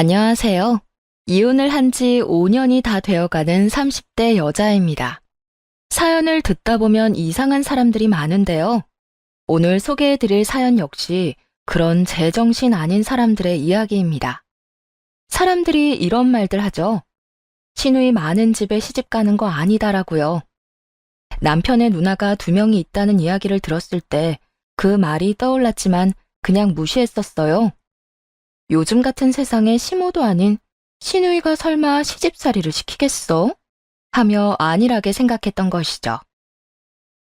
안녕하세요. 이혼을 한 지 5년이 다 되어가는 30대 여자입니다. 사연을 듣다 보면 이상한 사람들이 많은데요. 오늘 소개해드릴 사연 역시 그런 제정신 아닌 사람들의 이야기입니다. 사람들이 이런 말들 하죠. 시누이 많은 집에 시집 가는 거 아니다라고요. 남편의 누나가 2명이 있다는 이야기를 들었을 때 그 말이 떠올랐지만 그냥 무시했었어요. 요즘 같은 세상에 시모도 아닌 시누이가 설마 시집살이를 시키겠어? 하며 안일하게 생각했던 것이죠.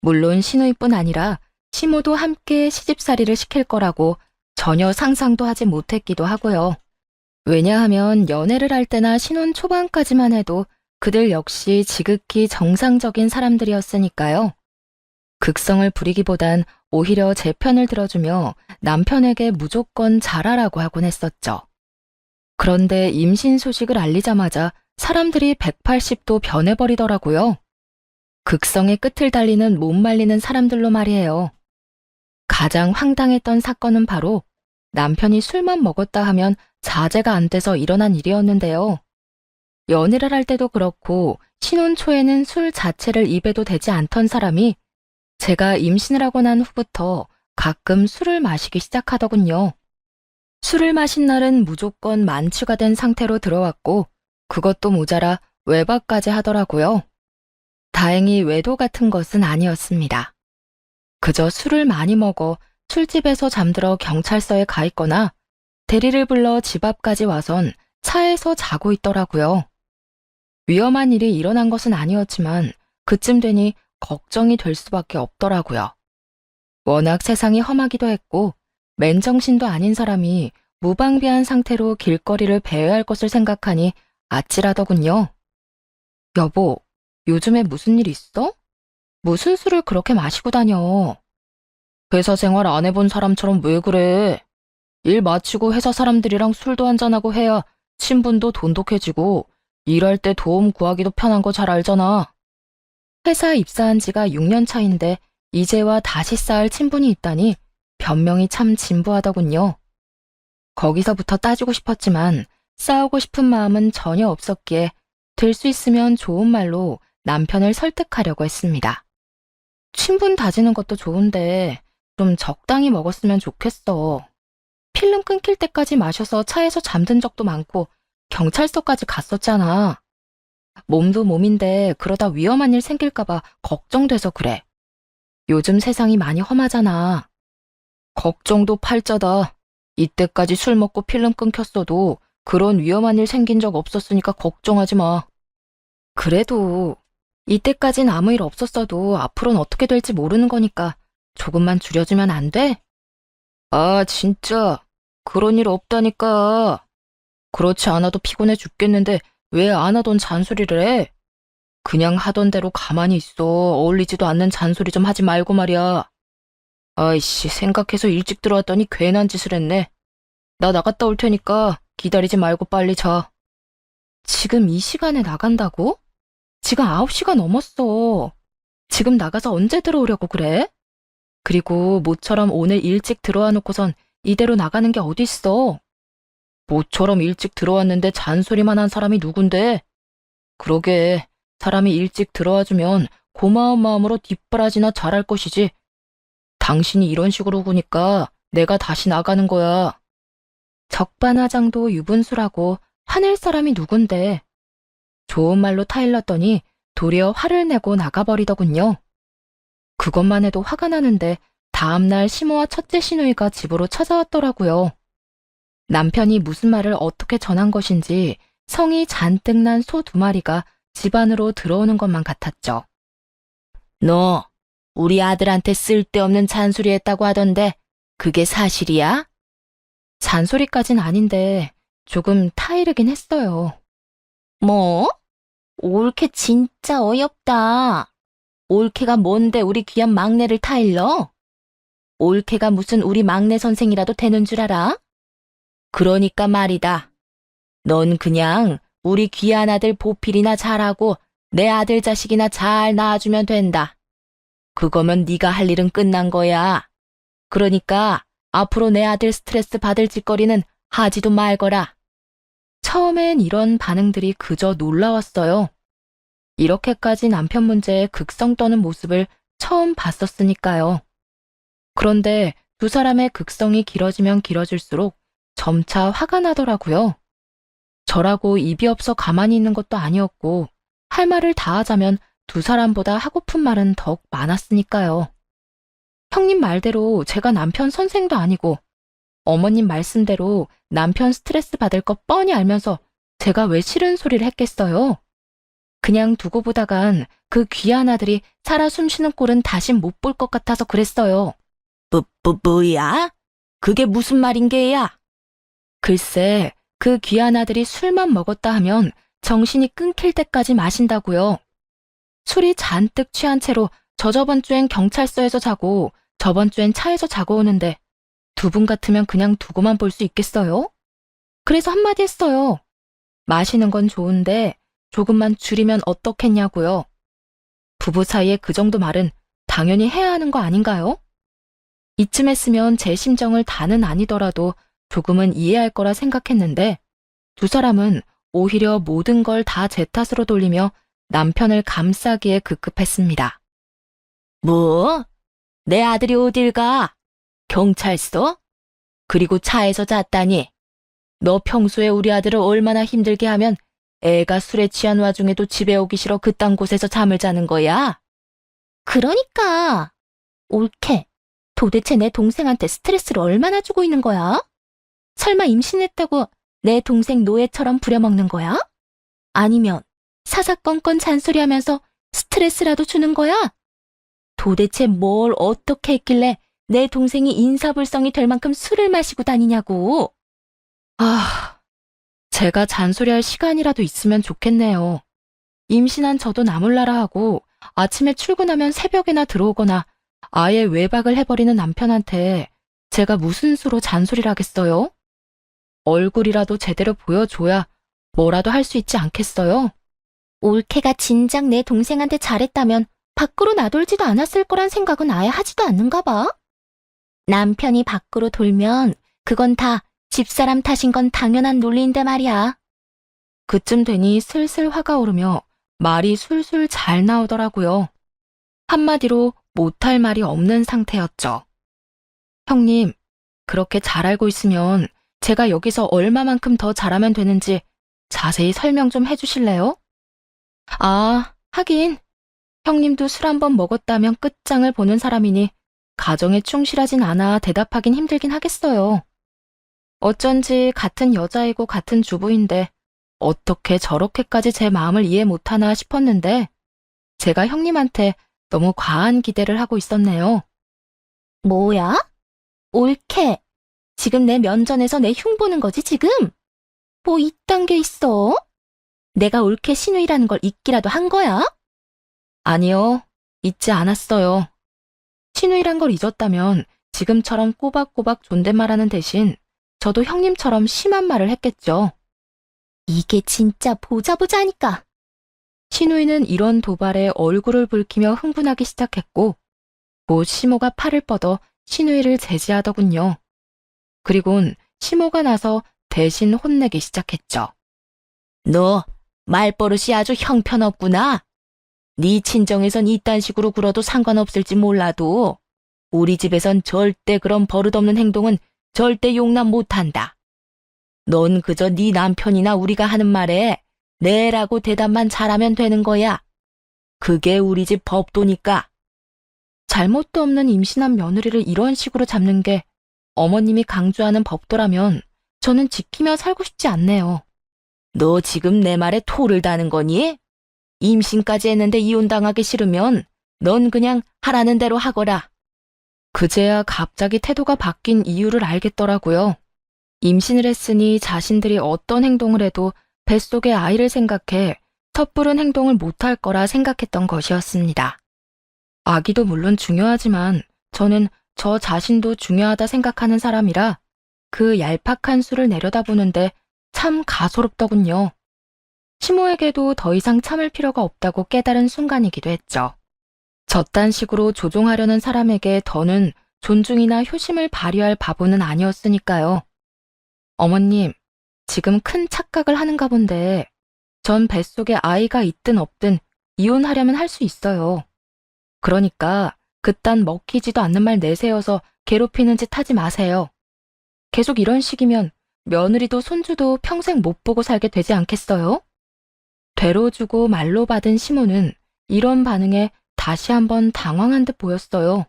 물론 시누이뿐 아니라 시모도 함께 시집살이를 시킬 거라고 전혀 상상도 하지 못했기도 하고요. 왜냐하면 연애를 할 때나 신혼 초반까지만 해도 그들 역시 지극히 정상적인 사람들이었으니까요. 극성을 부리기보단 오히려 제 편을 들어주며 남편에게 무조건 잘하라고 하곤 했었죠. 그런데 임신 소식을 알리자마자 사람들이 180도 변해버리더라고요. 극성의 끝을 달리는 못 말리는 사람들로 말이에요. 가장 황당했던 사건은 바로 남편이 술만 먹었다 하면 자제가 안 돼서 일어난 일이었는데요. 연애를 할 때도 그렇고 신혼 초에는 술 자체를 입에도 대지 않던 사람이 제가 임신을 하고 난 후부터 가끔 술을 마시기 시작하더군요. 술을 마신 날은 무조건 만취가 된 상태로 들어왔고 그것도 모자라 외박까지 하더라고요. 다행히 외도 같은 것은 아니었습니다. 그저 술을 많이 먹어 술집에서 잠들어 경찰서에 가 있거나 대리를 불러 집 앞까지 와선 차에서 자고 있더라고요. 위험한 일이 일어난 것은 아니었지만 그쯤 되니 걱정이 될 수밖에 없더라고요. 워낙 세상이 험하기도 했고 맨정신도 아닌 사람이 무방비한 상태로 길거리를 배회할 것을 생각하니 아찔하더군요. 여보, 요즘에 무슨 일 있어? 무슨 술을 그렇게 마시고 다녀? 회사 생활 안 해본 사람처럼 왜 그래? 일 마치고 회사 사람들이랑 술도 한잔하고 해야 친분도 돈독해지고 일할 때 도움 구하기도 편한 거 잘 알잖아. 회사 입사한 지가 6년 차인데 이제와 다시 쌓을 친분이 있다니 변명이 참 진부하더군요. 거기서부터 따지고 싶었지만 싸우고 싶은 마음은 전혀 없었기에 될 수 있으면 좋은 말로 남편을 설득하려고 했습니다. 친분 다지는 것도 좋은데 좀 적당히 먹었으면 좋겠어. 필름 끊길 때까지 마셔서 차에서 잠든 적도 많고 경찰서까지 갔었잖아. 몸도 몸인데 그러다 위험한 일 생길까봐 걱정돼서 그래. 요즘 세상이 많이 험하잖아. 걱정도 팔자다. 이때까지 술 먹고 필름 끊겼어도 그런 위험한 일 생긴 적 없었으니까 걱정하지 마. 그래도 이때까진 아무 일 없었어도 앞으로는 어떻게 될지 모르는 거니까 조금만 줄여주면 안 돼? 아, 진짜. 그런 일 없다니까. 그렇지 않아도 피곤해 죽겠는데 왜 안 하던 잔소리를 해? 그냥 하던 대로 가만히 있어. 어울리지도 않는 잔소리 좀 하지 말고 말이야. 아이씨, 생각해서 일찍 들어왔더니 괜한 짓을 했네. 나 나갔다 올 테니까 기다리지 말고 빨리 자. 지금 이 시간에 나간다고? 지금 9시가 넘었어. 지금 나가서 언제 들어오려고 그래? 그리고 모처럼 오늘 일찍 들어와 놓고선 이대로 나가는 게 어딨어. 모처럼 일찍 들어왔는데 잔소리만 한 사람이 누군데? 그러게, 사람이 일찍 들어와주면 고마운 마음으로 뒷바라지나 잘할 것이지. 당신이 이런 식으로 구니까 내가 다시 나가는 거야. 적반하장도 유분수라고 화낼 사람이 누군데. 좋은 말로 타일렀더니 도리어 화를 내고 나가버리더군요. 그것만 해도 화가 나는데 다음날 시모와 첫째 시누이가 집으로 찾아왔더라고요. 남편이 무슨 말을 어떻게 전한 것인지 성이 잔뜩 난 소 2마리가 집 안으로 들어오는 것만 같았죠. 너, 우리 아들한테 쓸데없는 잔소리 했다고 하던데 그게 사실이야? 잔소리까진 아닌데 조금 타이르긴 했어요. 뭐? 올케 진짜 어이없다. 올케가 뭔데 우리 귀한 막내를 타일러? 올케가 무슨 우리 막내 선생이라도 되는 줄 알아? 그러니까 말이다. 넌 그냥 우리 귀한 아들 보필이나 잘하고 내 아들 자식이나 잘 낳아주면 된다. 그거면 네가 할 일은 끝난 거야. 그러니까 앞으로 내 아들 스트레스 받을 짓거리는 하지도 말거라. 처음엔 이런 반응들이 그저 놀라웠어요. 이렇게까지 남편 문제에 극성 떠는 모습을 처음 봤었으니까요. 그런데 두 사람의 극성이 길어지면 길어질수록 점차 화가 나더라고요. 저라고 입이 없어 가만히 있는 것도 아니었고, 할 말을 다 하자면 두 사람보다 하고픈 말은 더욱 많았으니까요. 형님 말대로 제가 남편 선생도 아니고, 어머님 말씀대로 남편 스트레스 받을 거 뻔히 알면서 제가 왜 싫은 소리를 했겠어요? 그냥 두고 보다간 그 귀한 아들이 살아 숨쉬는 꼴은 다신 못 볼 것 같아서 그랬어요. 뭐야? 그게 무슨 말인 게야? 글쎄, 그 귀한 아들이 술만 먹었다 하면 정신이 끊길 때까지 마신다고요. 술이 잔뜩 취한 채로 저저번 주엔 경찰서에서 자고 저번 주엔 차에서 자고 오는데 두 분 같으면 그냥 두고만 볼 수 있겠어요? 그래서 한마디 했어요. 마시는 건 좋은데 조금만 줄이면 어떻겠냐고요. 부부 사이에 그 정도 말은 당연히 해야 하는 거 아닌가요? 이쯤 했으면 제 심정을 다는 아니더라도 조금은 이해할 거라 생각했는데 두 사람은 오히려 모든 걸 다 제 탓으로 돌리며 남편을 감싸기에 급급했습니다. 뭐? 내 아들이 어딜 가? 경찰서? 그리고 차에서 잤다니? 너 평소에 우리 아들을 얼마나 힘들게 하면 애가 술에 취한 와중에도 집에 오기 싫어 그딴 곳에서 잠을 자는 거야? 그러니까. 옳게. 도대체 내 동생한테 스트레스를 얼마나 주고 있는 거야? 설마 임신했다고 내 동생 노예처럼 부려먹는 거야? 아니면 사사건건 잔소리하면서 스트레스라도 주는 거야? 도대체 뭘 어떻게 했길래 내 동생이 인사불성이 될 만큼 술을 마시고 다니냐고. 제가 잔소리할 시간이라도 있으면 좋겠네요. 임신한 저도 나몰라라 하고 아침에 출근하면 새벽에나 들어오거나 아예 외박을 해버리는 남편한테 제가 무슨 수로 잔소리를 하겠어요? 얼굴이라도 제대로 보여줘야 뭐라도 할 수 있지 않겠어요? 올케가 진작 내 동생한테 잘했다면 밖으로 나돌지도 않았을 거란 생각은 아예 하지도 않는가 봐. 남편이 밖으로 돌면 그건 다 집사람 탓인 건 당연한 논리인데 말이야. 그쯤 되니 슬슬 화가 오르며 말이 술술 잘 나오더라고요. 한마디로 못할 말이 없는 상태였죠. 형님, 그렇게 잘 알고 있으면 제가 여기서 얼마만큼 더 잘하면 되는지 자세히 설명 좀 해주실래요? 하긴 형님도 술 한 번 먹었다면 끝장을 보는 사람이니 가정에 충실하진 않아 대답하긴 힘들긴 하겠어요. 어쩐지 같은 여자이고 같은 주부인데 어떻게 저렇게까지 제 마음을 이해 못하나 싶었는데 제가 형님한테 너무 과한 기대를 하고 있었네요. 뭐야? 옳게. 지금 내 면전에서 내 흉 보는 거지 지금? 뭐 이딴 게 있어? 내가 옳게 신우이라는 걸 잊기라도 한 거야? 아니요, 잊지 않았어요. 신우이란 걸 잊었다면 지금처럼 꼬박꼬박 존댓말하는 대신 저도 형님처럼 심한 말을 했겠죠. 이게 진짜 보자 하니까. 신우이는 이런 도발에 얼굴을 붉히며 흥분하기 시작했고 곧 시모가 팔을 뻗어 신우이를 제지하더군요. 그리곤 시모가 나서 대신 혼내기 시작했죠. 너 말버릇이 아주 형편없구나. 네 친정에선 이딴 식으로 굴어도 상관없을지 몰라도 우리 집에선 절대 그런 버릇없는 행동은 절대 용납 못한다. 넌 그저 네 남편이나 우리가 하는 말에 네라고 대답만 잘하면 되는 거야. 그게 우리 집 법도니까. 잘못도 없는 임신한 며느리를 이런 식으로 잡는 게 어머님이 강조하는 법도라면 저는 지키며 살고 싶지 않네요. 너 지금 내 말에 토를 다는 거니? 임신까지 했는데 이혼당하기 싫으면 넌 그냥 하라는 대로 하거라. 그제야 갑자기 태도가 바뀐 이유를 알겠더라고요. 임신을 했으니 자신들이 어떤 행동을 해도 뱃속의 아이를 생각해 섣부른 행동을 못할 거라 생각했던 것이었습니다. 아기도 물론 중요하지만 저는 저 자신도 중요하다 생각하는 사람이라 그 얄팍한 수를 내려다보는데 참 가소롭더군요. 시모에게도 더 이상 참을 필요가 없다고 깨달은 순간이기도 했죠. 저딴 식으로 조종하려는 사람에게 더는 존중이나 효심을 발휘할 바보는 아니었으니까요. 어머님, 지금 큰 착각을 하는가 본데 전 뱃속에 아이가 있든 없든 이혼하려면 할 수 있어요. 그러니까 그딴 먹히지도 않는 말 내세워서 괴롭히는 짓 하지 마세요. 계속 이런 식이면 며느리도 손주도 평생 못 보고 살게 되지 않겠어요? 되로 주고 말로 받은 시모는 이런 반응에 다시 한번 당황한 듯 보였어요.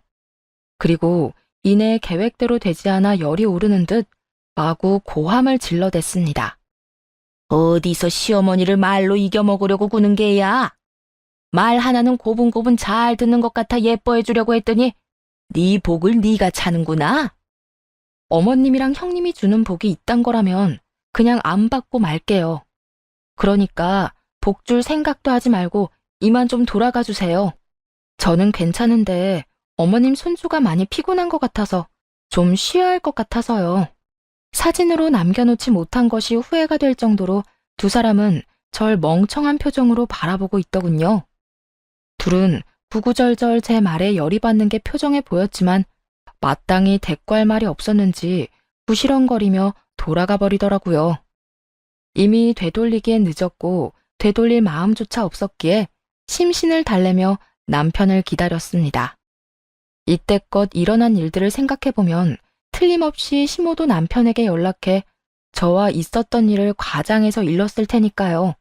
그리고 이내 계획대로 되지 않아 열이 오르는 듯 마구 고함을 질러댔습니다. 어디서 시어머니를 말로 이겨먹으려고 구는 게야? 말 하나는 고분고분 잘 듣는 것 같아 예뻐해 주려고 했더니 네 복을 네가 차는구나. 어머님이랑 형님이 주는 복이 있단 거라면 그냥 안 받고 말게요. 그러니까 복 줄 생각도 하지 말고 이만 좀 돌아가 주세요. 저는 괜찮은데 어머님 손주가 많이 피곤한 것 같아서 좀 쉬어야 할 것 같아서요. 사진으로 남겨놓지 못한 것이 후회가 될 정도로 두 사람은 절 멍청한 표정으로 바라보고 있더군요. 둘은 구구절절 제 말에 열이 받는 게 표정에 보였지만 마땅히 대꾸할 말이 없었는지 부시렁거리며 돌아가 버리더라고요. 이미 되돌리기엔 늦었고 되돌릴 마음조차 없었기에 심신을 달래며 남편을 기다렸습니다. 이때껏 일어난 일들을 생각해보면 틀림없이 시모도 남편에게 연락해 저와 있었던 일을 과장해서 일렀을 테니까요.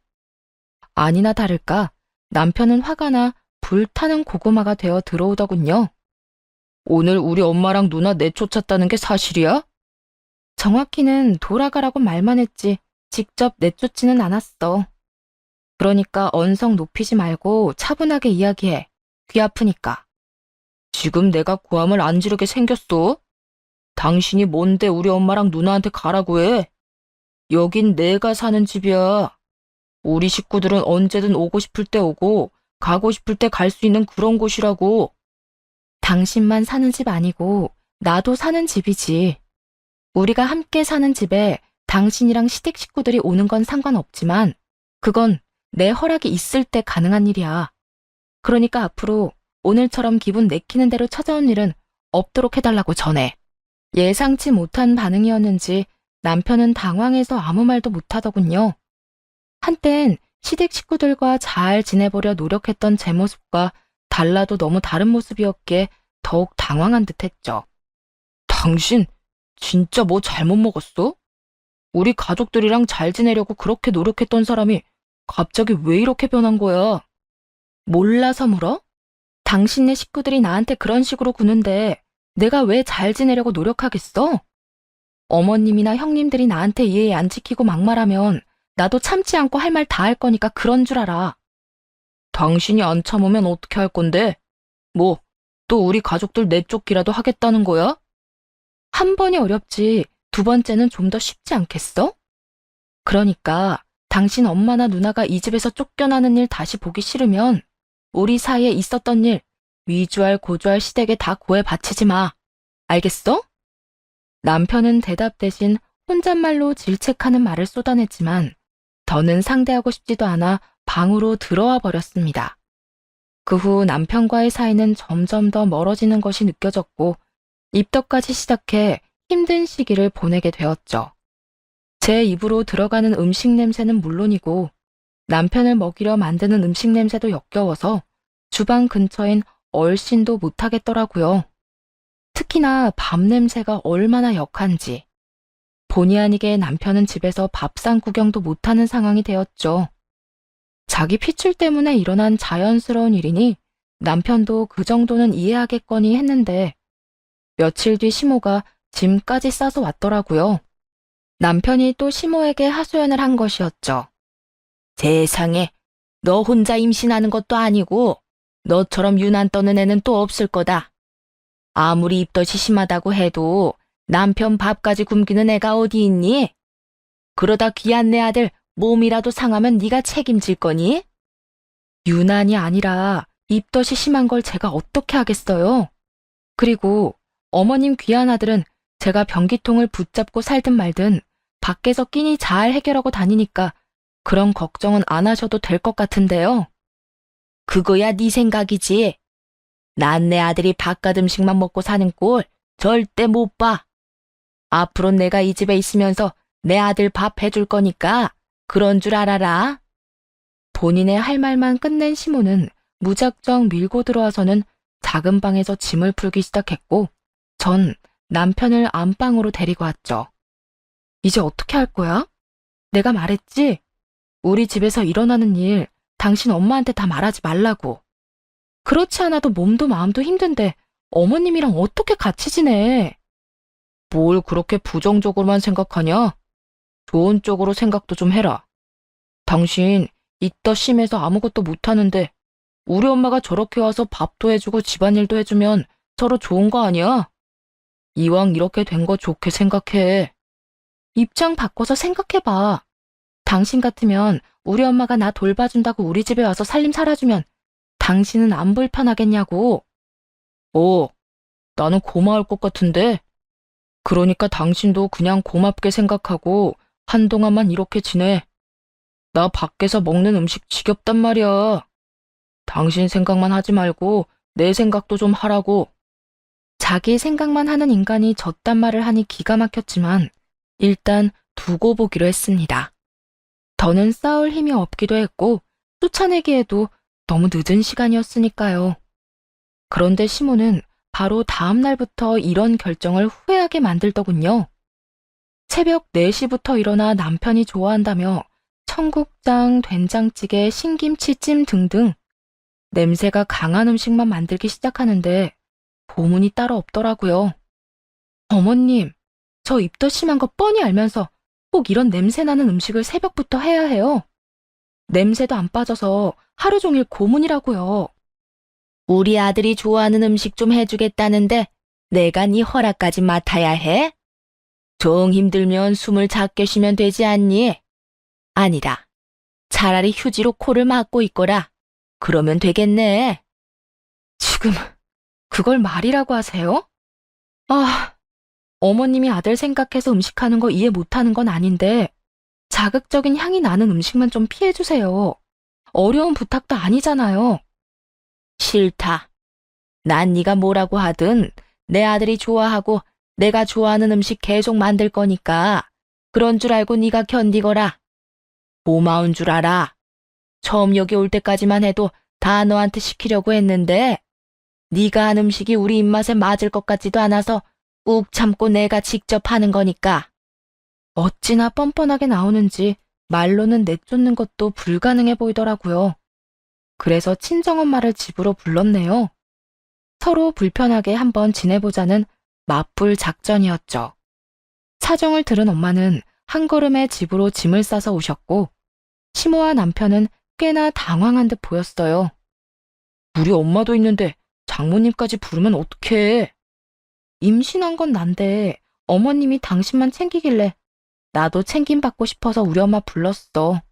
아니나 다를까 남편은 화가 나 불타는 고구마가 되어 들어오더군요. 오늘 우리 엄마랑 누나 내쫓았다는 게 사실이야? 정확히는 돌아가라고 말만 했지 직접 내쫓지는 않았어. 그러니까 언성 높이지 말고 차분하게 이야기해. 귀 아프니까. 지금 내가 고함을 안 지르게 생겼어? 당신이 뭔데 우리 엄마랑 누나한테 가라고 해? 여긴 내가 사는 집이야. 우리 식구들은 언제든 오고 싶을 때 오고 가고 싶을 때 갈 수 있는 그런 곳이라고. 당신만 사는 집 아니고 나도 사는 집이지. 우리가 함께 사는 집에 당신이랑 시댁 식구들이 오는 건 상관없지만 그건 내 허락이 있을 때 가능한 일이야. 그러니까 앞으로 오늘처럼 기분 내키는 대로 찾아온 일은 없도록 해달라고 전해. 예상치 못한 반응이었는지 남편은 당황해서 아무 말도 못하더군요. 한땐 시댁 식구들과 잘 지내보려 노력했던 제 모습과 달라도 너무 다른 모습이었기에 더욱 당황한 듯했죠. 당신 진짜 뭐 잘못 먹었어? 우리 가족들이랑 잘 지내려고 그렇게 노력했던 사람이 갑자기 왜 이렇게 변한 거야? 몰라서 물어? 당신네 식구들이 나한테 그런 식으로 구는데 내가 왜 잘 지내려고 노력하겠어? 어머님이나 형님들이 나한테 예의 안 지키고 막말하면 나도 참지 않고 할 말 다 할 거니까 그런 줄 알아. 당신이 안 참으면 어떻게 할 건데? 뭐, 또 우리 가족들 내쫓기라도 하겠다는 거야? 한 번이 어렵지 두 번째는 좀 더 쉽지 않겠어? 그러니까 당신 엄마나 누나가 이 집에서 쫓겨나는 일 다시 보기 싫으면 우리 사이에 있었던 일 위주할 고주할 시댁에 다 고해 바치지 마. 알겠어? 남편은 대답 대신 혼잣말로 질책하는 말을 쏟아냈지만 더는 상대하고 싶지도 않아 방으로 들어와 버렸습니다. 그 후 남편과의 사이는 점점 더 멀어지는 것이 느껴졌고 입덧까지 시작해 힘든 시기를 보내게 되었죠. 제 입으로 들어가는 음식 냄새는 물론이고 남편을 먹이려 만드는 음식 냄새도 역겨워서 주방 근처엔 얼씬도 못하겠더라고요. 특히나 밥 냄새가 얼마나 역한지. 본의 아니게 남편은 집에서 밥상 구경도 못하는 상황이 되었죠. 자기 피출 때문에 일어난 자연스러운 일이니 남편도 그 정도는 이해하겠거니 했는데 며칠 뒤 시모가 짐까지 싸서 왔더라고요. 남편이 또 시모에게 하소연을 한 것이었죠. 세상에, 너 혼자 임신하는 것도 아니고 너처럼 유난 떠는 애는 또 없을 거다. 아무리 입덧이 심하다고 해도 남편 밥까지 굶기는 애가 어디 있니? 그러다 귀한 내 아들 몸이라도 상하면 네가 책임질 거니? 유난이 아니라 입덧이 심한 걸 제가 어떻게 하겠어요? 그리고 어머님 귀한 아들은 제가 변기통을 붙잡고 살든 말든 밖에서 끼니 잘 해결하고 다니니까 그런 걱정은 안 하셔도 될 것 같은데요. 그거야 네 생각이지. 난 내 아들이 바깥 음식만 먹고 사는 꼴 절대 못 봐. 앞으로 내가 이 집에 있으면서 내 아들 밥 해줄 거니까 그런 줄 알아라. 본인의 할 말만 끝낸 시모는 무작정 밀고 들어와서는 작은 방에서 짐을 풀기 시작했고 전 남편을 안방으로 데리고 왔죠. 이제 어떻게 할 거야? 내가 말했지? 우리 집에서 일어나는 일 당신 엄마한테 다 말하지 말라고. 그렇지 않아도 몸도 마음도 힘든데 어머님이랑 어떻게 같이 지내? 뭘 그렇게 부정적으로만 생각하냐? 좋은 쪽으로 생각도 좀 해라. 당신 이따 심해서 아무것도 못하는데 우리 엄마가 저렇게 와서 밥도 해주고 집안일도 해주면 서로 좋은 거 아니야? 이왕 이렇게 된 거 좋게 생각해. 입장 바꿔서 생각해봐. 당신 같으면 우리 엄마가 나 돌봐준다고 우리 집에 와서 살림 살아주면 당신은 안 불편하겠냐고. 나는 고마울 것 같은데. 그러니까 당신도 그냥 고맙게 생각하고 한동안만 이렇게 지내. 나 밖에서 먹는 음식 지겹단 말이야. 당신 생각만 하지 말고 내 생각도 좀 하라고. 자기 생각만 하는 인간이 졌단 말을 하니 기가 막혔지만 일단 두고 보기로 했습니다. 더는 싸울 힘이 없기도 했고 쫓아내기에도 너무 늦은 시간이었으니까요. 그런데 시모는 바로 다음 날부터 이런 결정을 후회하게 만들더군요. 새벽 4시부터 일어나 남편이 좋아한다며 청국장, 된장찌개, 신김치찜 등등 냄새가 강한 음식만 만들기 시작하는데 고문이 따로 없더라고요. 어머님, 저 입덧 심한 거 뻔히 알면서 꼭 이런 냄새 나는 음식을 새벽부터 해야 해요. 냄새도 안 빠져서 하루 종일 고문이라고요. 우리 아들이 좋아하는 음식 좀 해주겠다는데 내가 네 허락까지 맡아야 해? 정 힘들면 숨을 작게 쉬면 되지 않니? 아니다. 차라리 휴지로 코를 막고 있거라. 그러면 되겠네. 지금 그걸 말이라고 하세요? 어머님이 아들 생각해서 음식하는 거 이해 못하는 건 아닌데 자극적인 향이 나는 음식만 좀 피해주세요. 어려운 부탁도 아니잖아요. 싫다. 난 네가 뭐라고 하든 내 아들이 좋아하고 내가 좋아하는 음식 계속 만들 거니까 그런 줄 알고 네가 견디거라. 고마운 줄 알아. 처음 여기 올 때까지만 해도 다 너한테 시키려고 했는데 네가 한 음식이 우리 입맛에 맞을 것 같지도 않아서 꾹 참고 내가 직접 하는 거니까. 어찌나 뻔뻔하게 나오는지 말로는 내쫓는 것도 불가능해 보이더라고요. 그래서 친정엄마를 집으로 불렀네요. 서로 불편하게 한번 지내보자는 맞불 작전이었죠. 사정을 들은 엄마는 한 걸음에 집으로 짐을 싸서 오셨고 시모와 남편은 꽤나 당황한 듯 보였어요. 우리 엄마도 있는데 장모님까지 부르면 어떡해. 임신한 건 난데 어머님이 당신만 챙기길래 나도 챙김받고 싶어서 우리 엄마 불렀어.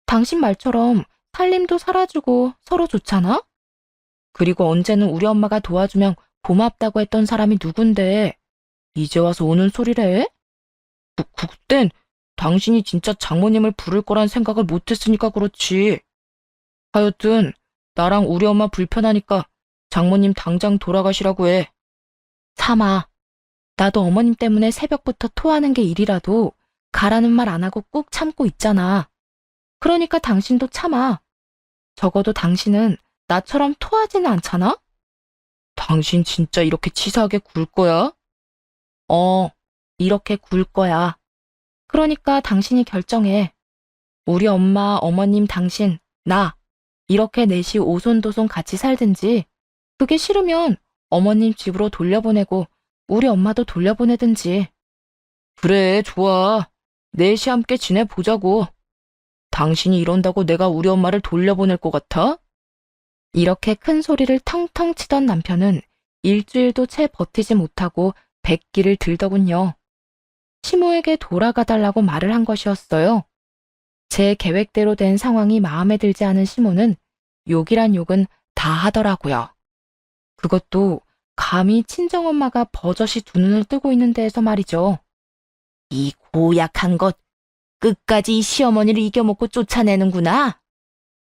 당신 말처럼 살림도 살아주고 서로 좋잖아? 그리고 언제는 우리 엄마가 도와주면 고맙다고 했던 사람이 누군데 이제 와서 오는 소리래? 그땐 당신이 진짜 장모님을 부를 거란 생각을 못했으니까 그렇지. 하여튼 나랑 우리 엄마 불편하니까 장모님 당장 돌아가시라고 해. 삼아, 나도 어머님 때문에 새벽부터 토하는 게 일이라도 가라는 말 안 하고 꾹 참고 있잖아. 그러니까 당신도 참아. 적어도 당신은 나처럼 토하지는 않잖아? 당신 진짜 이렇게 치사하게 굴 거야? 이렇게 굴 거야. 그러니까 당신이 결정해. 우리 엄마, 어머님, 당신, 나 이렇게 넷이 오손도손 같이 살든지 그게 싫으면 어머님 집으로 돌려보내고 우리 엄마도 돌려보내든지. 그래, 좋아. 넷이 함께 지내보자고. 당신이 이런다고 내가 우리 엄마를 돌려보낼 것 같아? 이렇게 큰 소리를 텅텅 치던 남편은 일주일도 채 버티지 못하고 백기를 들더군요. 시모에게 돌아가달라고 말을 한 것이었어요. 제 계획대로 된 상황이 마음에 들지 않은 시모는 욕이란 욕은 다 하더라고요. 그것도 감히 친정엄마가 버젓이 두 눈을 뜨고 있는 데에서 말이죠. 이 고약한 것, 끝까지 이 시어머니를 이겨먹고 쫓아내는구나.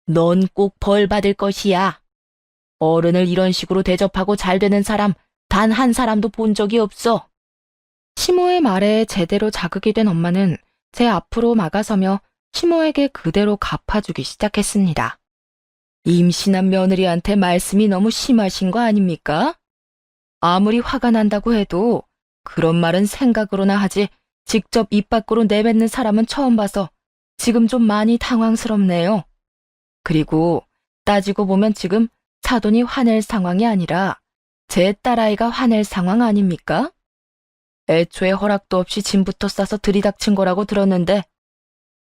넌 꼭 벌 받을 것이야. 어른을 이런 식으로 대접하고 잘 되는 사람 단 한 사람도 본 적이 없어. 시모의 말에 제대로 자극이 된 엄마는 제 앞으로 막아서며 시모에게 그대로 갚아주기 시작했습니다. 임신한 며느리한테 말씀이 너무 심하신 거 아닙니까? 아무리 화가 난다고 해도 그런 말은 생각으로나 하지 직접 입 밖으로 내뱉는 사람은 처음 봐서 지금 좀 많이 당황스럽네요. 그리고 따지고 보면 지금 사돈이 화낼 상황이 아니라 제 딸아이가 화낼 상황 아닙니까? 애초에 허락도 없이 짐부터 싸서 들이닥친 거라고 들었는데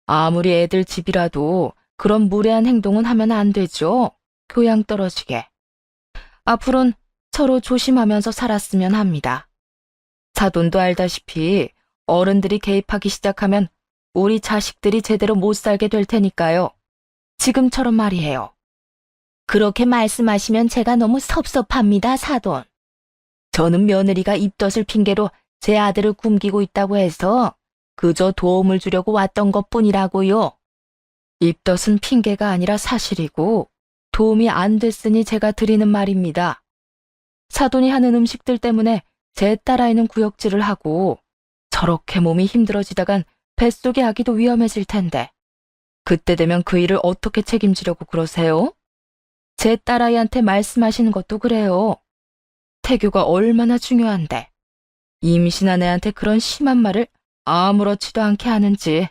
아무리 애들 집이라도 그런 무례한 행동은 하면 안 되죠. 교양 떨어지게. 앞으로는 서로 조심하면서 살았으면 합니다. 사돈도 알다시피 어른들이 개입하기 시작하면 우리 자식들이 제대로 못 살게 될 테니까요. 지금처럼 말이에요. 그렇게 말씀하시면 제가 너무 섭섭합니다, 사돈. 저는 며느리가 입덧을 핑계로 제 아들을 굶기고 있다고 해서 그저 도움을 주려고 왔던 것뿐이라고요. 입덧은 핑계가 아니라 사실이고 도움이 안 됐으니 제가 드리는 말입니다. 사돈이 하는 음식들 때문에 제 딸아이는 구역질을 하고 저렇게 몸이 힘들어지다간 뱃속의 아기도 위험해질 텐데 그때 되면 그 일을 어떻게 책임지려고 그러세요? 제 딸아이한테 말씀하시는 것도 그래요. 태교가 얼마나 중요한데 임신한 애한테 그런 심한 말을 아무렇지도 않게 하는지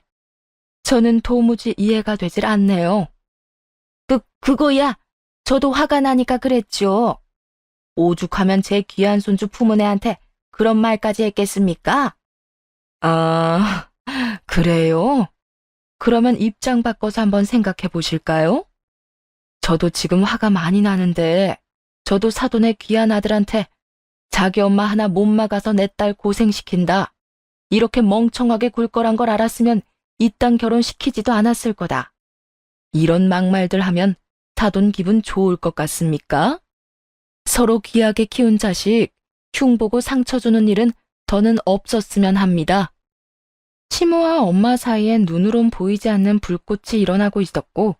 저는 도무지 이해가 되질 않네요. 그거야. 저도 화가 나니까 그랬죠. 오죽하면 제 귀한 손주 품은 애한테 그런 말까지 했겠습니까? 아, 그래요? 그러면 입장 바꿔서 한번 생각해 보실까요? 저도 지금 화가 많이 나는데 저도 사돈의 귀한 아들한테 자기 엄마 하나 못 막아서 내 딸 고생시킨다. 이렇게 멍청하게 굴 거란 걸 알았으면 이딴 결혼시키지도 않았을 거다. 이런 막말들 하면 사돈 기분 좋을 것 같습니까? 서로 귀하게 키운 자식 흉보고 상처 주는 일은 더는 없었으면 합니다. 시모와 엄마 사이엔 눈으론 보이지 않는 불꽃이 일어나고 있었고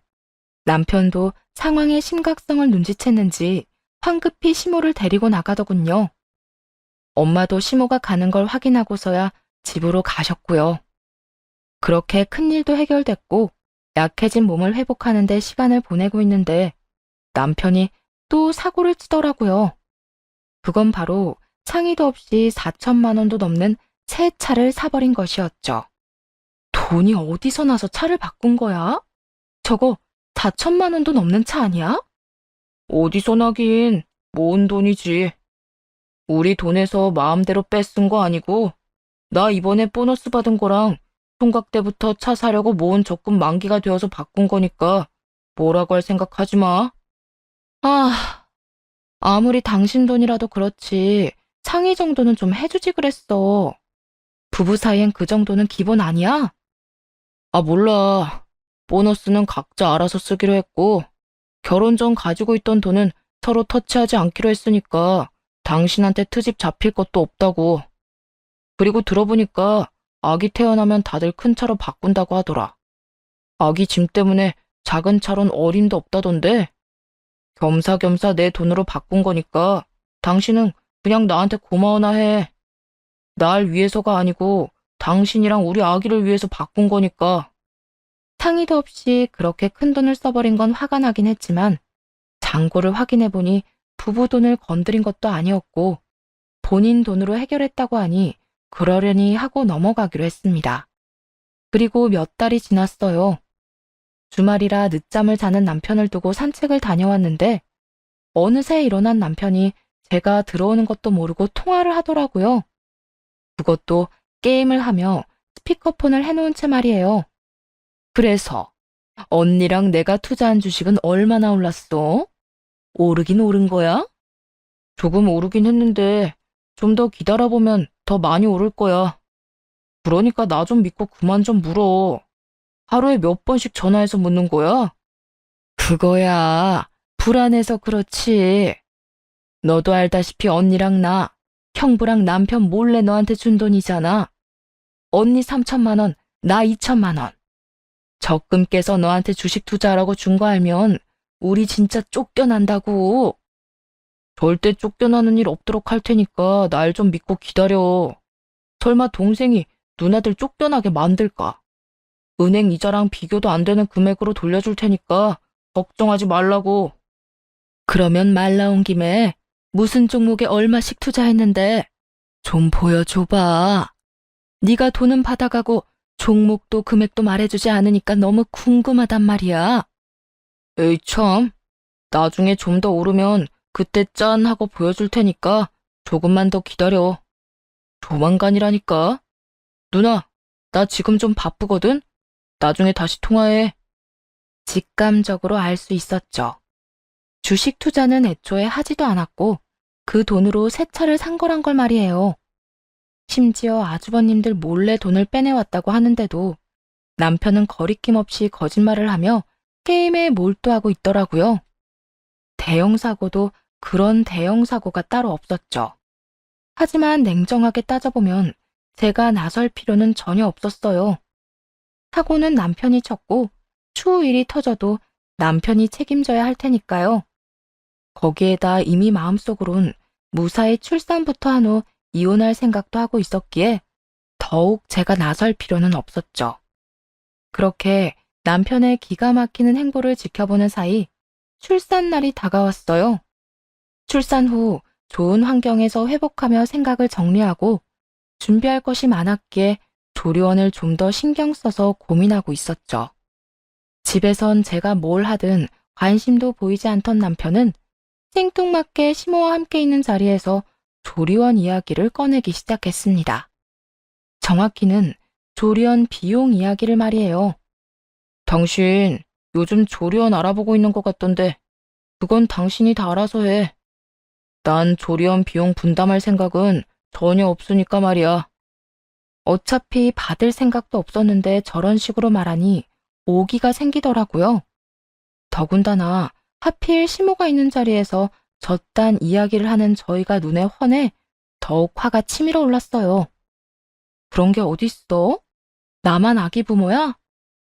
남편도 상황의 심각성을 눈치챘는지 황급히 시모를 데리고 나가더군요. 엄마도 시모가 가는 걸 확인하고서야 집으로 가셨고요. 그렇게 큰일도 해결됐고 약해진 몸을 회복하는 데 시간을 보내고 있는데 남편이 또 사고를 치더라고요. 그건 바로 상의도 없이 4천만 원도 넘는 새 차를 사버린 것이었죠. 돈이 어디서 나서 차를 바꾼 거야? 저거 4천만 원도 넘는 차 아니야? 어디서 나긴, 모은 돈이지. 우리 돈에서 마음대로 뺏은 거 아니고 나 이번에 보너스 받은 거랑 총각 때부터 차 사려고 모은 적금 만기가 되어서 바꾼 거니까 뭐라고 할 생각하지 마. 아무리 당신 돈이라도 그렇지 상의 정도는 좀 해주지 그랬어. 부부 사이엔 그 정도는 기본 아니야? 몰라. 보너스는 각자 알아서 쓰기로 했고 결혼 전 가지고 있던 돈은 서로 터치하지 않기로 했으니까 당신한테 트집 잡힐 것도 없다고. 그리고 들어보니까 아기 태어나면 다들 큰 차로 바꾼다고 하더라. 아기 짐 때문에 작은 차론 어림도 없다던데. 겸사겸사 내 돈으로 바꾼 거니까 당신은 그냥 나한테 고마워나 해. 날 위해서가 아니고 당신이랑 우리 아기를 위해서 바꾼 거니까. 상의도 없이 그렇게 큰 돈을 써버린 건 화가 나긴 했지만 잔고를 확인해보니 부부 돈을 건드린 것도 아니었고 본인 돈으로 해결했다고 하니 그러려니 하고 넘어가기로 했습니다. 그리고 몇 달이 지났어요. 주말이라 늦잠을 자는 남편을 두고 산책을 다녀왔는데 어느새 일어난 남편이 제가 들어오는 것도 모르고 통화를 하더라고요. 그것도 게임을 하며 스피커폰을 해놓은 채 말이에요. 그래서 언니랑 내가 투자한 주식은 얼마나 올랐어? 오르긴 오른 거야? 조금 오르긴 했는데 좀 더 기다려보면 더 많이 오를 거야. 그러니까 나 좀 믿고 그만 좀 물어. 하루에 몇 번씩 전화해서 묻는 거야? 그거야. 불안해서 그렇지. 너도 알다시피 언니랑 나, 형부랑 남편 몰래 너한테 준 돈이잖아. 언니 3천만 원, 나 2천만 원. 적금 깨서 너한테 주식 투자하라고 준 거 알면 우리 진짜 쫓겨난다고. 절대 쫓겨나는 일 없도록 할 테니까 날 좀 믿고 기다려. 설마 동생이 누나들 쫓겨나게 만들까? 은행 이자랑 비교도 안 되는 금액으로 돌려줄 테니까 걱정하지 말라고. 그러면 말 나온 김에 무슨 종목에 얼마씩 투자했는데 좀 보여줘봐. 네가 돈은 받아가고 종목도 금액도 말해주지 않으니까 너무 궁금하단 말이야. 에이 참, 나중에 좀 더 오르면 그때 짠 하고 보여줄 테니까 조금만 더 기다려. 조만간이라니까. 누나, 나 지금 좀 바쁘거든? 나중에 다시 통화해. 직감적으로 알 수 있었죠. 주식 투자는 애초에 하지도 않았고 그 돈으로 새 차를 산 거란 걸 말이에요. 심지어 아주버님들 몰래 돈을 빼내왔다고 하는데도 남편은 거리낌 없이 거짓말을 하며 게임에 몰두하고 있더라고요. 대형 사고도 그런 대형 사고가 따로 없었죠. 하지만 냉정하게 따져보면 제가 나설 필요는 전혀 없었어요. 사고는 남편이 쳤고 추후 일이 터져도 남편이 책임져야 할 테니까요. 거기에다 이미 마음속으론 무사히 출산부터 한 후 이혼할 생각도 하고 있었기에 더욱 제가 나설 필요는 없었죠. 그렇게 남편의 기가 막히는 행보를 지켜보는 사이 출산날이 다가왔어요. 출산 후 좋은 환경에서 회복하며 생각을 정리하고 준비할 것이 많았기에 조리원을 좀 더 신경 써서 고민하고 있었죠. 집에선 제가 뭘 하든 관심도 보이지 않던 남편은 생뚱맞게 시모와 함께 있는 자리에서 조리원 이야기를 꺼내기 시작했습니다. 정확히는 조리원 비용 이야기를 말이에요. 당신 요즘 조리원 알아보고 있는 것 같던데 그건 당신이 다 알아서 해. 난 조리원 비용 분담할 생각은 전혀 없으니까 말이야. 어차피 받을 생각도 없었는데 저런 식으로 말하니 오기가 생기더라고요. 더군다나 하필 시모가 있는 자리에서 저딴 이야기를 하는 저희가 눈에 훤해 더욱 화가 치밀어 올랐어요. 그런 게 어딨어? 나만 아기 부모야?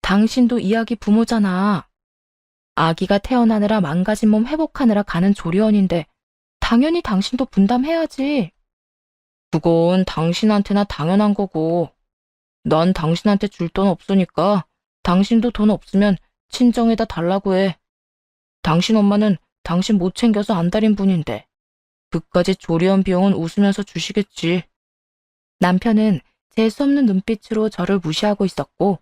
당신도 이 아기 부모잖아. 아기가 태어나느라 망가진 몸 회복하느라 가는 조리원인데 당연히 당신도 분담해야지. 그건 당신한테나 당연한 거고. 난 당신한테 줄 돈 없으니까 당신도 돈 없으면 친정에다 달라고 해. 당신 엄마는 당신 못 챙겨서 안달인 분인데 그까짓 조리원 비용은 웃으면서 주시겠지. 남편은 재수없는 눈빛으로 저를 무시하고 있었고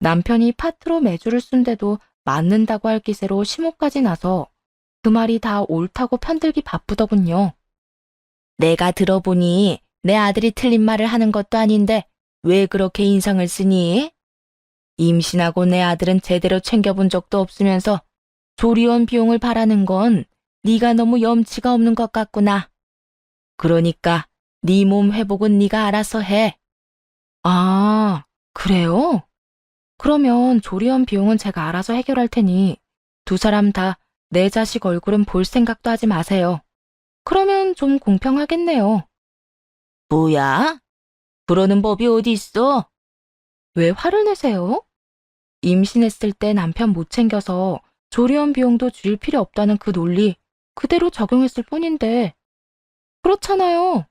남편이 파트로 매주를 쓴데도 맞는다고 할 기세로 시모까지 나서 그 말이 다 옳다고 편들기 바쁘더군요. 내가 들어보니 내 아들이 틀린 말을 하는 것도 아닌데 왜 그렇게 인상을 쓰니? 임신하고 내 아들은 제대로 챙겨본 적도 없으면서 조리원 비용을 바라는 건 네가 너무 염치가 없는 것 같구나. 그러니까 네 몸 회복은 네가 알아서 해. 아, 그래요? 그러면 조리원 비용은 제가 알아서 해결할 테니 두 사람 다 내 자식 얼굴은 볼 생각도 하지 마세요. 그러면 좀 공평하겠네요. 뭐야? 그러는 법이 어디 있어? 왜 화를 내세요? 임신했을 때 남편 못 챙겨서 조리원 비용도 줄 필요 없다는 그 논리 그대로 적용했을 뿐인데. 그렇잖아요.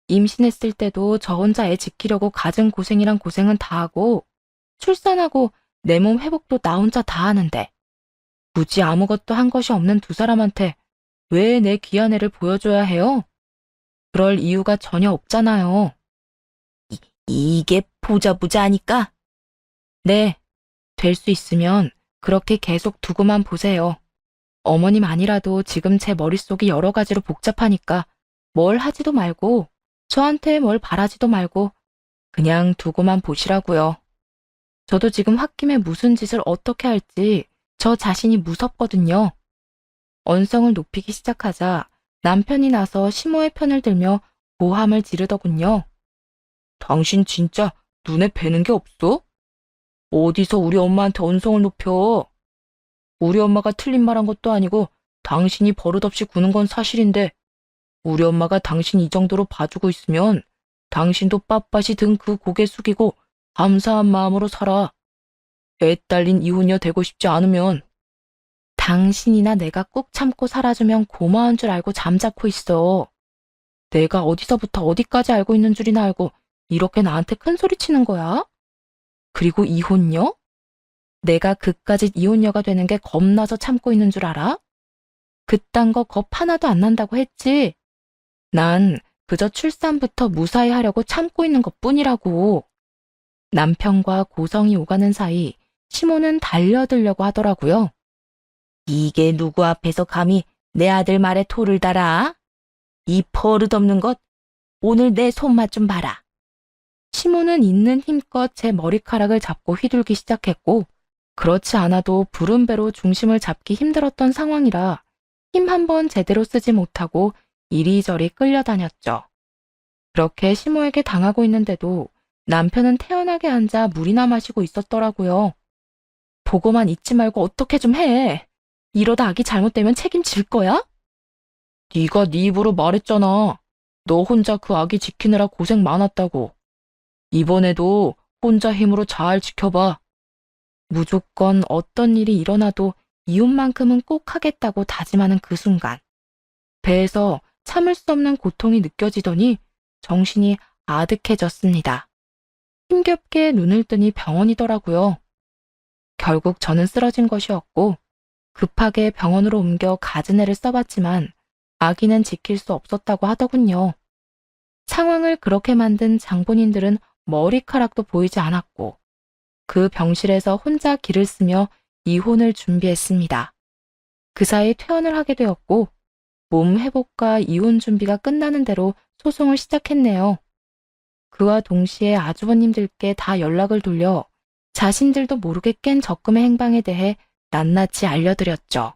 임신했을 때도 저 혼자 애 지키려고 갖은 고생이란 고생은 다 하고 출산하고 내 몸 회복도 나 혼자 다 하는데 굳이 아무것도 한 것이 없는 두 사람한테 왜 내 귀한 애를 보여줘야 해요? 그럴 이유가 전혀 없잖아요. 이게 보자보자하니까? 네, 될 수 있으면 그렇게 계속 두고만 보세요. 어머님 아니라도 지금 제 머릿속이 여러 가지로 복잡하니까 뭘 하지도 말고 저한테 뭘 바라지도 말고 그냥 두고만 보시라고요. 저도 지금 홧김에 무슨 짓을 어떻게 할지 저 자신이 무섭거든요. 언성을 높이기 시작하자 남편이 나서 시모의 편을 들며 고함을 지르더군요. 당신 진짜 눈에 뵈는 게 없어? 어디서 우리 엄마한테 언성을 높여? 우리 엄마가 틀린 말한 것도 아니고 당신이 버릇없이 구는 건 사실인데 우리 엄마가 당신 이 정도로 봐주고 있으면 당신도 빳빳이 등 그 고개 숙이고 감사한 마음으로 살아. 애 딸린 이혼녀 되고 싶지 않으면. 당신이나 내가 꾹 참고 살아주면 고마운 줄 알고 잠자코 있어. 내가 어디서부터 어디까지 알고 있는 줄이나 알고 이렇게 나한테 큰 소리 치는 거야? 그리고 이혼녀? 내가 그까짓 이혼녀가 되는 게 겁나서 참고 있는 줄 알아? 그딴 거 겁 하나도 안 난다고 했지. 난 그저 출산부터 무사히 하려고 참고 있는 것뿐이라고. 남편과 고성이 오가는 사이 시모는 달려들려고 하더라고요. 이게 누구 앞에서 감히 내 아들 말에 토를 달아? 이 버릇없는 것, 오늘 내 손맛 좀 봐라. 시모는 있는 힘껏 제 머리카락을 잡고 휘둘기 시작했고, 그렇지 않아도 부른 배로 중심을 잡기 힘들었던 상황이라 힘 한 번 제대로 쓰지 못하고 이리저리 끌려다녔죠. 그렇게 시모에게 당하고 있는데도 남편은 태연하게 앉아 물이나 마시고 있었더라고요. 보고만 있지 말고 어떻게 좀 해. 이러다 아기 잘못되면 책임질 거야? 네가 네 입으로 말했잖아. 너 혼자 그 아기 지키느라 고생 많았다고. 이번에도 혼자 힘으로 잘 지켜봐. 무조건 어떤 일이 일어나도 이혼만큼은 꼭 하겠다고 다짐하는 그 순간, 배에서 참을 수 없는 고통이 느껴지더니 정신이 아득해졌습니다. 힘겹게 눈을 뜨니 병원이더라고요. 결국 저는 쓰러진 것이었고 급하게 병원으로 옮겨 가즈네를 써봤지만 아기는 지킬 수 없었다고 하더군요. 상황을 그렇게 만든 장본인들은 머리카락도 보이지 않았고 그 병실에서 혼자 기를 쓰며 이혼을 준비했습니다. 그 사이 퇴원을 하게 되었고 몸 회복과 이혼 준비가 끝나는 대로 소송을 시작했네요. 그와 동시에 아주버님들께 다 연락을 돌려 자신들도 모르게 깬 적금의 행방에 대해 낱낱이 알려드렸죠.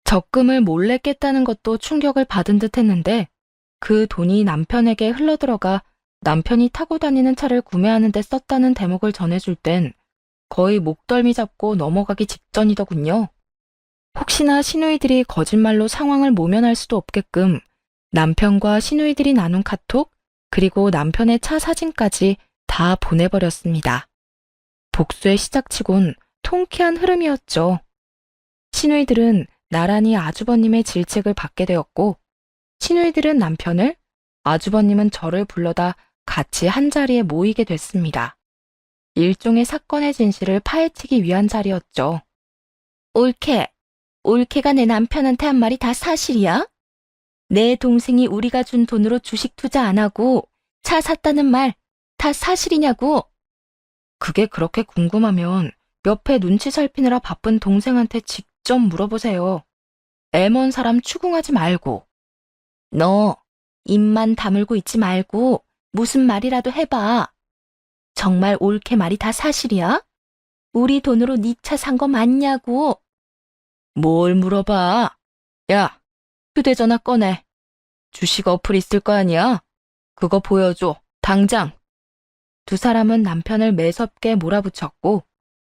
적금을 몰래 깼다는 것도 충격을 받은 듯 했는데 그 돈이 남편에게 흘러들어가 남편이 타고 다니는 차를 구매하는 데 썼다는 대목을 전해줄 땐 거의 목덜미 잡고 넘어가기 직전이더군요. 혹시나 시누이들이 거짓말로 상황을 모면할 수도 없게끔 남편과 시누이들이 나눈 카톡 그리고 남편의 차 사진까지 다 보내버렸습니다. 복수의 시작치곤 통쾌한 흐름이었죠. 시누이들은 나란히 아주버님의 질책을 받게 되었고 시누이들은 남편을, 아주버님은 저를 불러다 같이 한자리에 모이게 됐습니다. 일종의 사건의 진실을 파헤치기 위한 자리였죠. 올케가 내 남편한테 한 말이 다 사실이야? 내 동생이 우리가 준 돈으로 주식 투자 안 하고 차 샀다는 말 다 사실이냐고? 그게 그렇게 궁금하면 옆에 눈치 살피느라 바쁜 동생한테 직접 물어보세요. 애먼 사람 추궁하지 말고. 너 입만 다물고 있지 말고 무슨 말이라도 해봐. 정말 올케 말이 다 사실이야? 우리 돈으로 네 차 산 거 맞냐고? 뭘 물어봐? 야, 휴대전화 꺼내. 주식 어플 있을 거 아니야? 그거 보여줘. 당장. 두 사람은 남편을 매섭게 몰아붙였고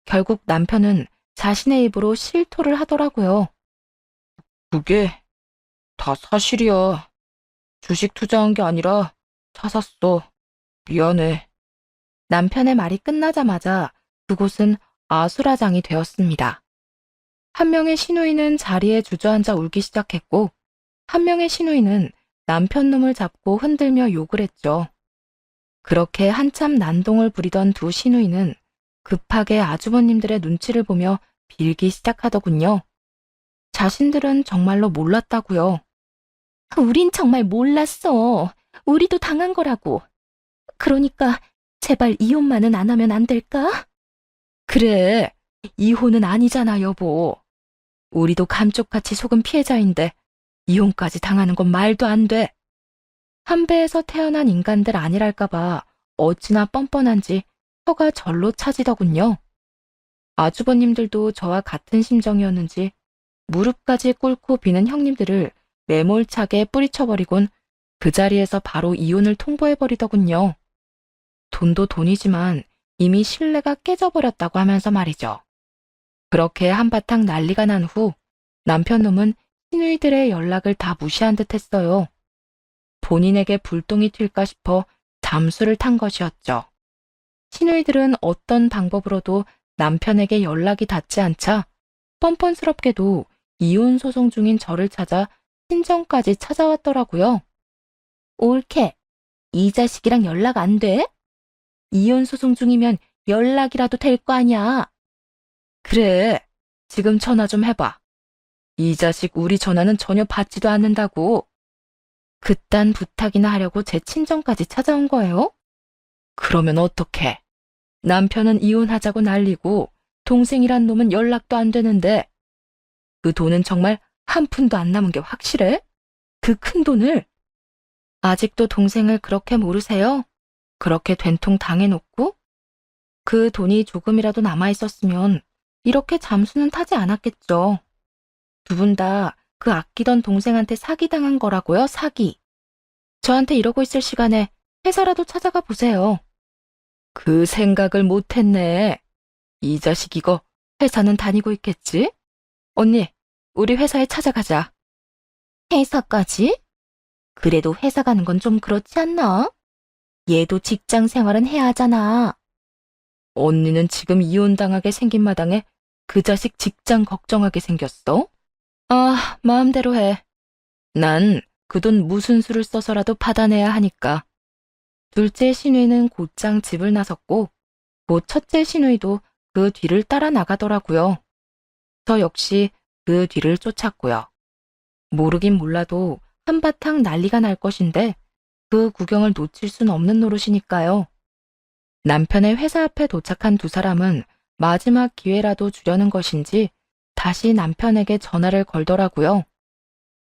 결국 남편은 자신의 입으로 실토를 하더라고요. 그게 다 사실이야. 주식 투자한 게 아니라 차 샀어. 미안해. 남편의 말이 끝나자마자 그곳은 아수라장이 되었습니다. 한 명의 시누이는 자리에 주저앉아 울기 시작했고 한 명의 시누이는 남편 놈을 잡고 흔들며 욕을 했죠. 그렇게 한참 난동을 부리던 두 시누이는 급하게 아주버님들의 눈치를 보며 빌기 시작하더군요. 자신들은 정말로 몰랐다고요. 우린 정말 몰랐어. 우리도 당한 거라고. 그러니까 제발 이혼만은 안 하면 안 될까? 그래, 이혼은 아니잖아, 여보. 우리도 감쪽같이 속은 피해자인데 이혼까지 당하는 건 말도 안 돼. 한 배에서 태어난 인간들 아니랄까봐 어찌나 뻔뻔한지 혀가 절로 차지더군요. 아주버님들도 저와 같은 심정이었는지 무릎까지 꿇고 비는 형님들을 매몰차게 뿌리쳐버리곤 그 자리에서 바로 이혼을 통보해버리더군요. 돈도 돈이지만 이미 신뢰가 깨져버렸다고 하면서 말이죠. 그렇게 한바탕 난리가 난 후 남편 놈은 시누이들의 연락을 다 무시한 듯 했어요. 본인에게 불똥이 튈까 싶어 잠수를 탄 것이었죠. 시누이들은 어떤 방법으로도 남편에게 연락이 닿지 않자 뻔뻔스럽게도 이혼 소송 중인 저를 찾아 친정까지 찾아왔더라고요. 올케, 이 자식이랑 연락 안 돼? 이혼 소송 중이면 연락이라도 될 거 아니야. 그래, 지금 전화 좀 해봐. 이 자식 우리 전화는 전혀 받지도 않는다고. 그딴 부탁이나 하려고 제 친정까지 찾아온 거예요? 그러면 어떡해? 남편은 이혼하자고 난리고 동생이란 놈은 연락도 안 되는데 그 돈은 정말 한 푼도 안 남은 게 확실해? 그 큰 돈을? 아직도 동생을 그렇게 모르세요? 그렇게 된통 당해놓고? 그 돈이 조금이라도 남아있었으면 이렇게 잠수는 타지 않았겠죠. 두 분 다 그 아끼던 동생한테 사기당한 거라고요, 사기. 저한테 이러고 있을 시간에 회사라도 찾아가 보세요. 그 생각을 못했네. 이 자식 이거 회사는 다니고 있겠지? 언니, 우리 회사에 찾아가자. 회사까지? 그래도 회사 가는 건 좀 그렇지 않나? 얘도 직장 생활은 해야 하잖아. 언니는 지금 이혼당하게 생긴 마당에 그 자식 직장 걱정하게 생겼어? 아, 마음대로 해. 난 그 돈 무슨 수를 써서라도 받아내야 하니까. 둘째 시누이는 곧장 집을 나섰고, 곧 첫째 시누이도 그 뒤를 따라 나가더라고요. 저 역시 그 뒤를 쫓았고요. 모르긴 몰라도 한바탕 난리가 날 것인데 그 구경을 놓칠 순 없는 노릇이니까요. 남편의 회사 앞에 도착한 두 사람은 마지막 기회라도 주려는 것인지 다시 남편에게 전화를 걸더라고요.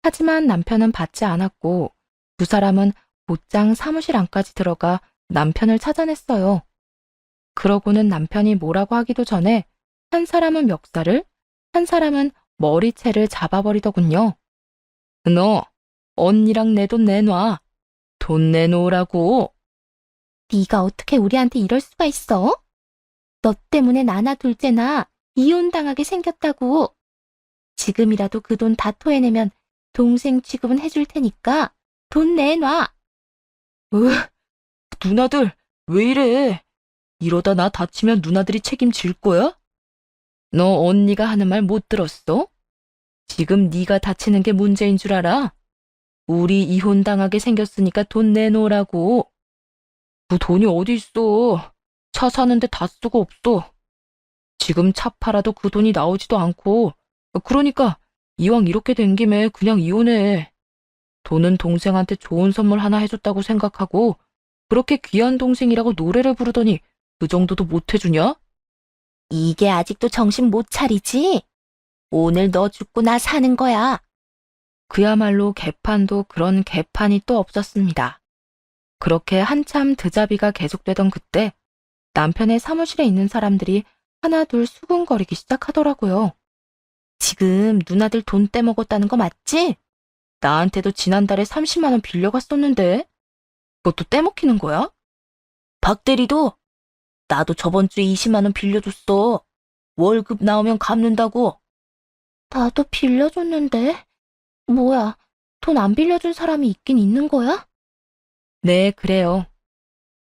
하지만 남편은 받지 않았고 두 사람은 곧장 사무실 안까지 들어가 남편을 찾아냈어요. 그러고는 남편이 뭐라고 하기도 전에 한 사람은 멱살을, 한 사람은 머리채를 잡아버리더군요. 너, 언니랑 내 돈 내놔. 돈 내놓으라고. 네가 어떻게 우리한테 이럴 수가 있어? 너 때문에 나나 둘째나 이혼당하게 생겼다고. 지금이라도 그 돈 다 토해내면 동생 취급은 해줄 테니까 돈 내놔. 으, 누나들 왜 이래? 이러다 나 다치면 누나들이 책임질 거야? 너 언니가 하는 말 못 들었어? 지금 네가 다치는 게 문제인 줄 알아? 우리 이혼당하게 생겼으니까 돈 내놓으라고. 그 돈이 어디 있어? 차 사는데 다 쓰고 없어. 지금 차 팔아도 그 돈이 나오지도 않고. 그러니까 이왕 이렇게 된 김에 그냥 이혼해. 돈은 동생한테 좋은 선물 하나 해줬다고 생각하고 그렇게 귀한 동생이라고 노래를 부르더니 그 정도도 못 해주냐? 이게 아직도 정신 못 차리지? 오늘 너 죽고 나 사는 거야. 그야말로 개판도 그런 개판이 또 없었습니다. 그렇게 한참 드자비가 계속되던 그때 남편의 사무실에 있는 사람들이 하나둘 수군거리기 시작하더라고요. 지금 누나들 돈 떼먹었다는 거 맞지? 나한테도 지난달에 30만 원 빌려갔었는데 그것도 떼먹히는 거야? 박 대리도 나도 저번 주에 20만 원 빌려줬어. 월급 나오면 갚는다고. 나도 빌려줬는데 뭐야, 돈 안 빌려준 사람이 있긴 있는 거야? 네, 그래요.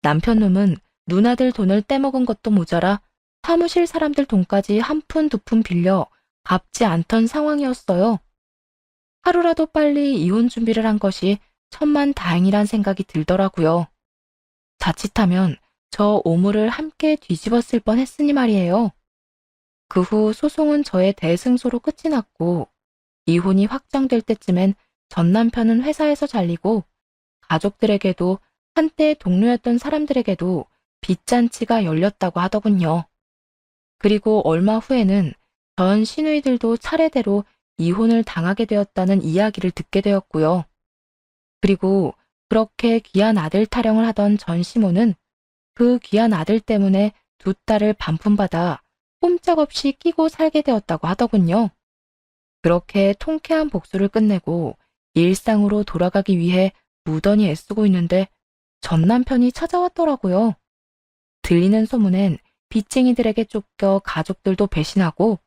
남편 놈은 누나들 돈을 떼먹은 것도 모자라 사무실 사람들 돈까지 한 푼 두 푼 빌려 갚지 않던 상황이었어요. 하루라도 빨리 이혼 준비를 한 것이 천만다행이란 생각이 들더라고요. 자칫하면 저 오물을 함께 뒤집었을 뻔했으니 말이에요. 그 후 소송은 저의 대승소로 끝이 났고 이혼이 확정될 때쯤엔 전 남편은 회사에서 잘리고 가족들에게도 한때 동료였던 사람들에게도 빚잔치가 열렸다고 하더군요. 그리고 얼마 후에는 전 시누이들도 차례대로 이혼을 당하게 되었다는 이야기를 듣게 되었고요. 그리고 그렇게 귀한 아들 타령을 하던 전 시모는 그 귀한 아들 때문에 두 딸을 반품받아 꼼짝없이 끼고 살게 되었다고 하더군요. 그렇게 통쾌한 복수를 끝내고 일상으로 돌아가기 위해 무던히 애쓰고 있는데 전 남편이 찾아왔더라고요. 들리는 소문엔 빚쟁이들에게 쫓겨 가족들도 배신하고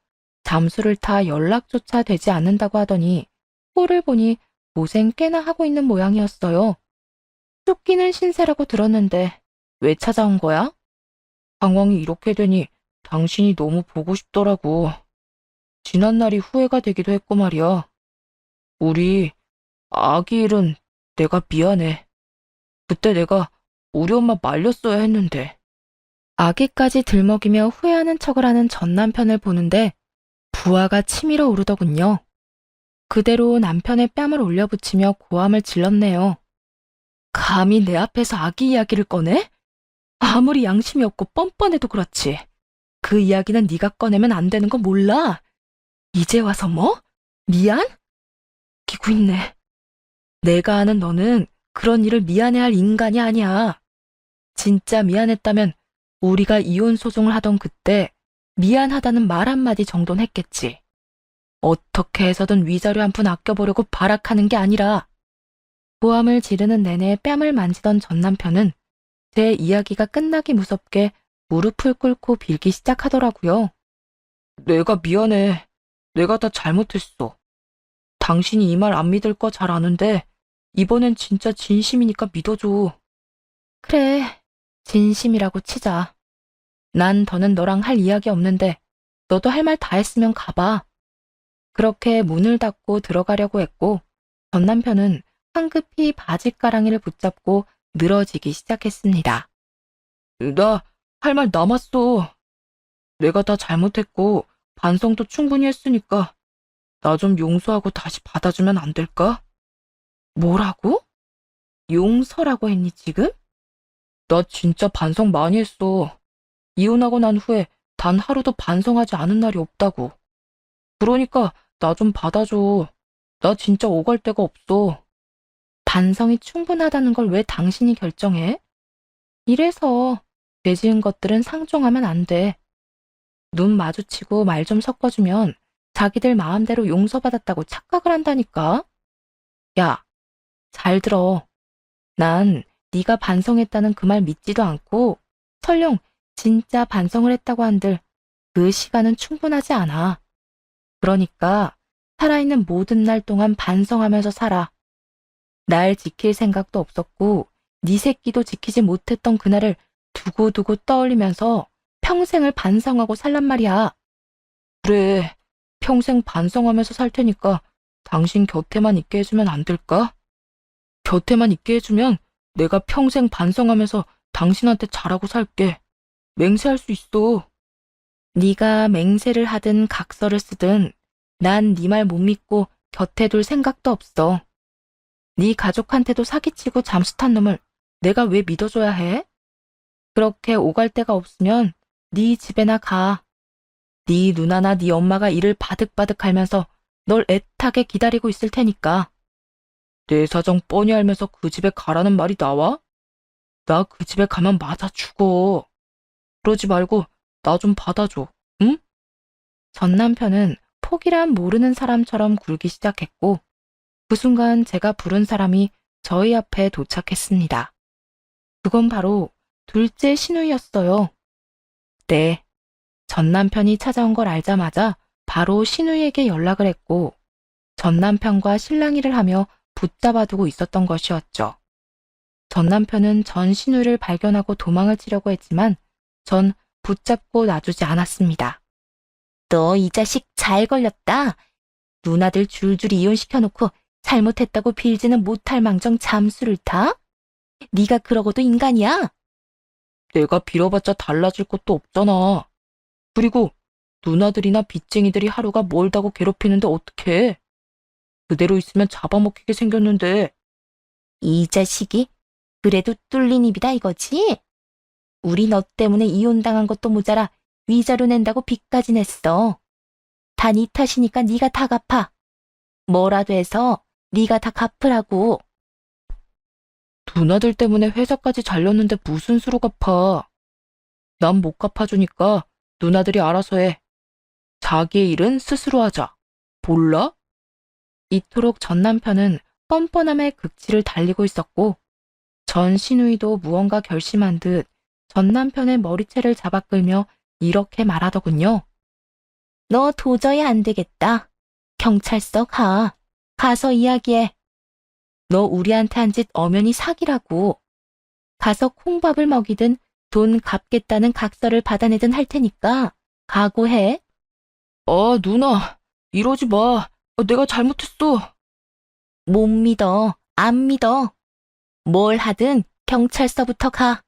잠수를 타 연락조차 되지 않는다고 하더니 꼴을 보니 고생 꽤나 하고 있는 모양이었어요. 쫓기는 신세라고 들었는데 왜 찾아온 거야? 상황이 이렇게 되니 당신이 너무 보고 싶더라고. 지난 날이 후회가 되기도 했고 말이야. 우리 아기 일은 내가 미안해. 그때 내가 우리 엄마 말렸어야 했는데. 아기까지 들먹이며 후회하는 척을 하는 전 남편을 보는데 부하가 치밀어 오르더군요. 그대로 남편의 뺨을 올려붙이며 고함을 질렀네요. 감히 내 앞에서 아기 이야기를 꺼내? 아무리 양심이 없고 뻔뻔해도 그렇지. 그 이야기는 네가 꺼내면 안 되는 거 몰라? 이제 와서 뭐? 미안? 기고 있네. 내가 아는 너는 그런 일을 미안해할 인간이 아니야. 진짜 미안했다면 우리가 이혼 소송을 하던 그때 미안하다는 말 한마디 정도는 했겠지. 어떻게 해서든 위자료 한 푼 아껴보려고 발악하는 게 아니라. 고함을 지르는 내내 뺨을 만지던 전 남편은 제 이야기가 끝나기 무섭게 무릎을 꿇고 빌기 시작하더라고요. 내가 미안해. 내가 다 잘못했어. 당신이 이 말 안 믿을 거 잘 아는데 이번엔 진짜 진심이니까 믿어줘. 그래, 진심이라고 치자. 난 더는 너랑 할 이야기 없는데 너도 할 말 다 했으면 가봐. 그렇게 문을 닫고 들어가려고 했고 전 남편은 황급히 바짓가랑이를 붙잡고 늘어지기 시작했습니다. 나 할 말 남았어. 내가 다 잘못했고 반성도 충분히 했으니까 나 좀 용서하고 다시 받아주면 안 될까? 뭐라고? 용서라고 했니 지금? 나 진짜 반성 많이 했어. 이혼하고 난 후에 단 하루도 반성하지 않은 날이 없다고. 그러니까 나 좀 받아줘. 나 진짜 오갈 데가 없어. 반성이 충분하다는 걸 왜 당신이 결정해? 이래서 죄 지은 것들은 상종하면 안 돼. 눈 마주치고 말 좀 섞어주면 자기들 마음대로 용서받았다고 착각을 한다니까. 야, 잘 들어. 난 네가 반성했다는 그 말 믿지도 않고 설령 진짜 반성을 했다고 한들 그 시간은 충분하지 않아. 그러니까 살아있는 모든 날 동안 반성하면서 살아. 날 지킬 생각도 없었고 네 새끼도 지키지 못했던 그날을 두고두고 떠올리면서 평생을 반성하고 살란 말이야. 그래, 평생 반성하면서 살 테니까 당신 곁에만 있게 해주면 안 될까? 곁에만 있게 해주면 내가 평생 반성하면서 당신한테 잘하고 살게. 맹세할 수 있어. 네가 맹세를 하든 각서를 쓰든 난 네 말 못 믿고 곁에 둘 생각도 없어. 네 가족한테도 사기치고 잠수 탄 놈을 내가 왜 믿어줘야 해? 그렇게 오갈 데가 없으면 네 집에나 가. 네 누나나 네 엄마가 일을 바득바득 갈면서 널 애타게 기다리고 있을 테니까. 내 사정 뻔히 알면서 그 집에 가라는 말이 나와? 나 그 집에 가면 맞아 죽어. 그러지 말고 나 좀 받아줘, 응? 전 남편은 폭이란 모르는 사람처럼 굴기 시작했고 그 순간 제가 부른 사람이 저희 앞에 도착했습니다. 그건 바로 둘째 신우이였어요. 네, 전 남편이 찾아온 걸 알자마자 바로 신우이에게 연락을 했고 전 남편과 실랑이를 하며 붙잡아두고 있었던 것이었죠. 전 남편은 전 신우이를 발견하고 도망을 치려고 했지만 전 붙잡고 놔주지 않았습니다. 너 이 자식 잘 걸렸다. 누나들 줄줄이 이혼시켜놓고 잘못했다고 빌지는 못할 망정 잠수를 타? 네가 그러고도 인간이야? 내가 빌어봤자 달라질 것도 없잖아. 그리고 누나들이나 빚쟁이들이 하루가 멀다고 괴롭히는데 어떡해. 그대로 있으면 잡아먹히게 생겼는데. 이 자식이 그래도 뚫린 입이다 이거지? 우리 너 때문에 이혼당한 것도 모자라 위자료 낸다고 빚까지 냈어. 다 네 탓이니까 네가 다 갚아. 뭐라도 해서 네가 다 갚으라고. 누나들 때문에 회사까지 잘렸는데 무슨 수로 갚아. 난 못 갚아주니까 누나들이 알아서 해. 자기의 일은 스스로 하자. 몰라? 이토록 전 남편은 뻔뻔함의 극치를 달리고 있었고 전 신우이도 무언가 결심한 듯 전 남편의 머리채를 잡아 끌며 이렇게 말하더군요. 너 도저히 안 되겠다. 경찰서 가. 가서 이야기해. 너 우리한테 한 짓 엄연히 사기라고. 가서 콩밥을 먹이든 돈 갚겠다는 각서를 받아내든 할 테니까 각오해. 누나, 이러지 마. 내가 잘못했어. 못 믿어. 안 믿어. 뭘 하든 경찰서부터 가.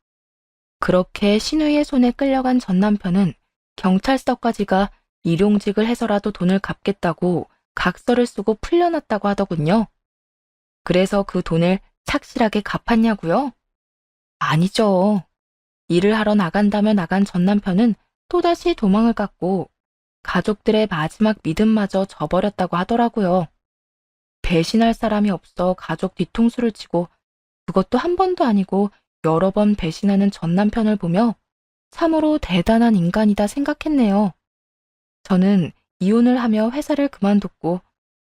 그렇게 신우이의 손에 끌려간 전 남편은 경찰서까지 가 일용직을 해서라도 돈을 갚겠다고 각서를 쓰고 풀려났다고 하더군요. 그래서 그 돈을 착실하게 갚았냐고요? 아니죠. 일을 하러 나간다며 나간 전 남편은 또다시 도망을 갔고 가족들의 마지막 믿음마저 저버렸다고 하더라고요. 배신할 사람이 없어 가족 뒤통수를 치고 그것도 한 번도 아니고 여러 번 배신하는 전 남편을 보며 참으로 대단한 인간이다 생각했네요. 저는 이혼을 하며 회사를 그만뒀고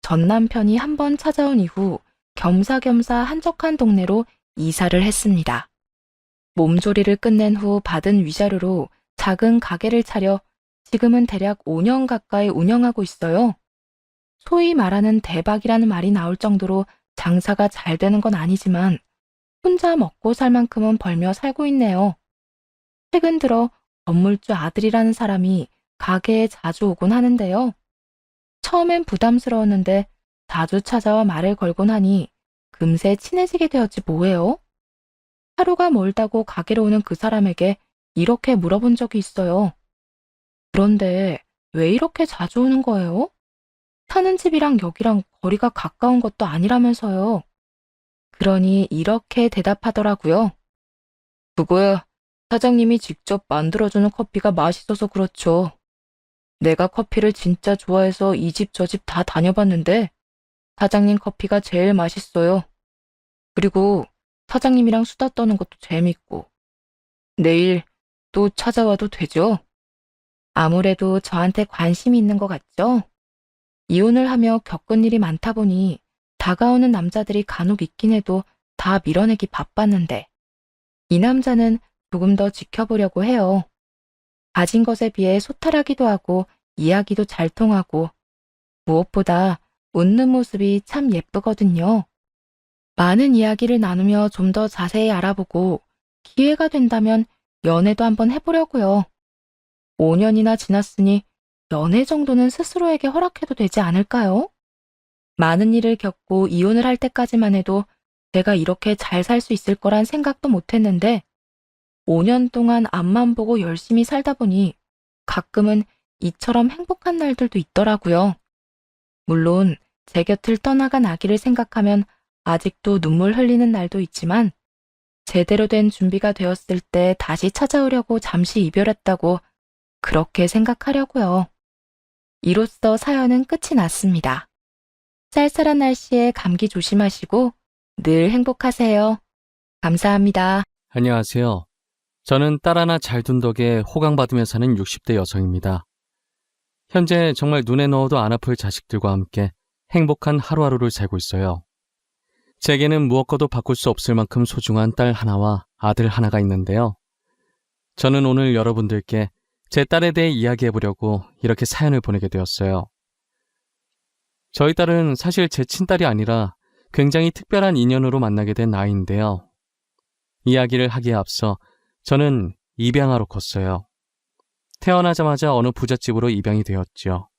전 남편이 한 번 찾아온 이후 겸사겸사 한적한 동네로 이사를 했습니다. 몸조리를 끝낸 후 받은 위자료로 작은 가게를 차려 지금은 대략 5년 가까이 운영하고 있어요. 소위 말하는 대박이라는 말이 나올 정도로 장사가 잘 되는 건 아니지만 혼자 먹고 살 만큼은 벌며 살고 있네요. 최근 들어 건물주 아들이라는 사람이 가게에 자주 오곤 하는데요. 처음엔 부담스러웠는데 자주 찾아와 말을 걸곤 하니 금세 친해지게 되었지 뭐예요? 하루가 멀다고 가게로 오는 그 사람에게 이렇게 물어본 적이 있어요. 그런데 왜 이렇게 자주 오는 거예요? 사는 집이랑 여기랑 거리가 가까운 것도 아니라면서요. 그러니 이렇게 대답하더라고요. 그거야, 사장님이 직접 만들어주는 커피가 맛있어서 그렇죠. 내가 커피를 진짜 좋아해서 이 집 저 집 다 다녀봤는데 사장님 커피가 제일 맛있어요. 그리고 사장님이랑 수다 떠는 것도 재밌고. 내일 또 찾아와도 되죠? 아무래도 저한테 관심이 있는 것 같죠? 이혼을 하며 겪은 일이 많다 보니 다가오는 남자들이 간혹 있긴 해도 다 밀어내기 바빴는데 이 남자는 조금 더 지켜보려고 해요. 가진 것에 비해 소탈하기도 하고 이야기도 잘 통하고 무엇보다 웃는 모습이 참 예쁘거든요. 많은 이야기를 나누며 좀 더 자세히 알아보고 기회가 된다면 연애도 한번 해보려고요. 5년이나 지났으니 연애 정도는 스스로에게 허락해도 되지 않을까요? 많은 일을 겪고 이혼을 할 때까지만 해도 제가 이렇게 잘 살 수 있을 거란 생각도 못 했는데 5년 동안 앞만 보고 열심히 살다 보니 가끔은 이처럼 행복한 날들도 있더라고요. 물론 제 곁을 떠나간 아기를 생각하면 아직도 눈물 흘리는 날도 있지만 제대로 된 준비가 되었을 때 다시 찾아오려고 잠시 이별했다고 그렇게 생각하려고요. 이로써 사연은 끝이 났습니다. 쌀쌀한 날씨에 감기 조심하시고 늘 행복하세요. 감사합니다. 안녕하세요. 저는 딸 하나 잘 둔 덕에 호강받으며 사는 60대 여성입니다. 현재 정말 눈에 넣어도 안 아플 자식들과 함께 행복한 하루하루를 살고 있어요. 제게는 무엇과도 바꿀 수 없을 만큼 소중한 딸 하나와 아들 하나가 있는데요. 저는 오늘 여러분들께 제 딸에 대해 이야기해보려고 이렇게 사연을 보내게 되었어요. 저희 딸은 사실 제 친딸이 아니라 굉장히 특별한 인연으로 만나게 된 아이인데요. 이야기를 하기에 앞서 저는 입양아로 컸어요. 태어나자마자 어느 부잣집으로 입양이 되었죠.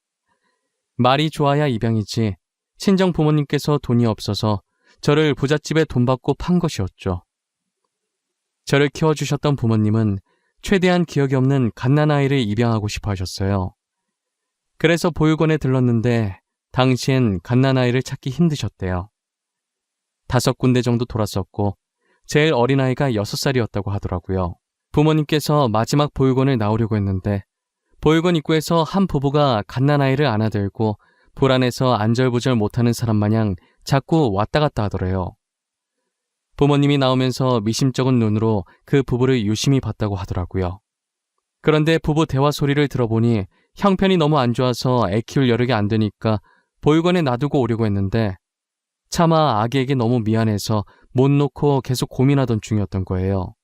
말이 좋아야 입양이지 친정 부모님께서 돈이 없어서 저를 부잣집에 돈 받고 판 것이었죠. 저를 키워주셨던 부모님은 최대한 기억이 없는 갓난아이를 입양하고 싶어 하셨어요. 그래서 보육원에 들렀는데 당시엔 갓난아이를 찾기 힘드셨대요. 5군데 정도 돌았었고 제일 어린아이가 6살이었다고 하더라고요. 부모님께서 마지막 보육원을 나오려고 했는데 보육원 입구에서 한 부부가 갓난아이를 안아들고 불안해서 안절부절 못하는 사람 마냥 자꾸 왔다 갔다 하더래요. 부모님이 나오면서 미심쩍은 눈으로 그 부부를 유심히 봤다고 하더라고요. 그런데 부부 대화 소리를 들어보니 형편이 너무 안 좋아서 애 키울 여력이 안 되니까 보육원에 놔두고 오려고 했는데 차마 아기에게 너무 미안해서 못 놓고 계속 고민하던 중이었던 거예요.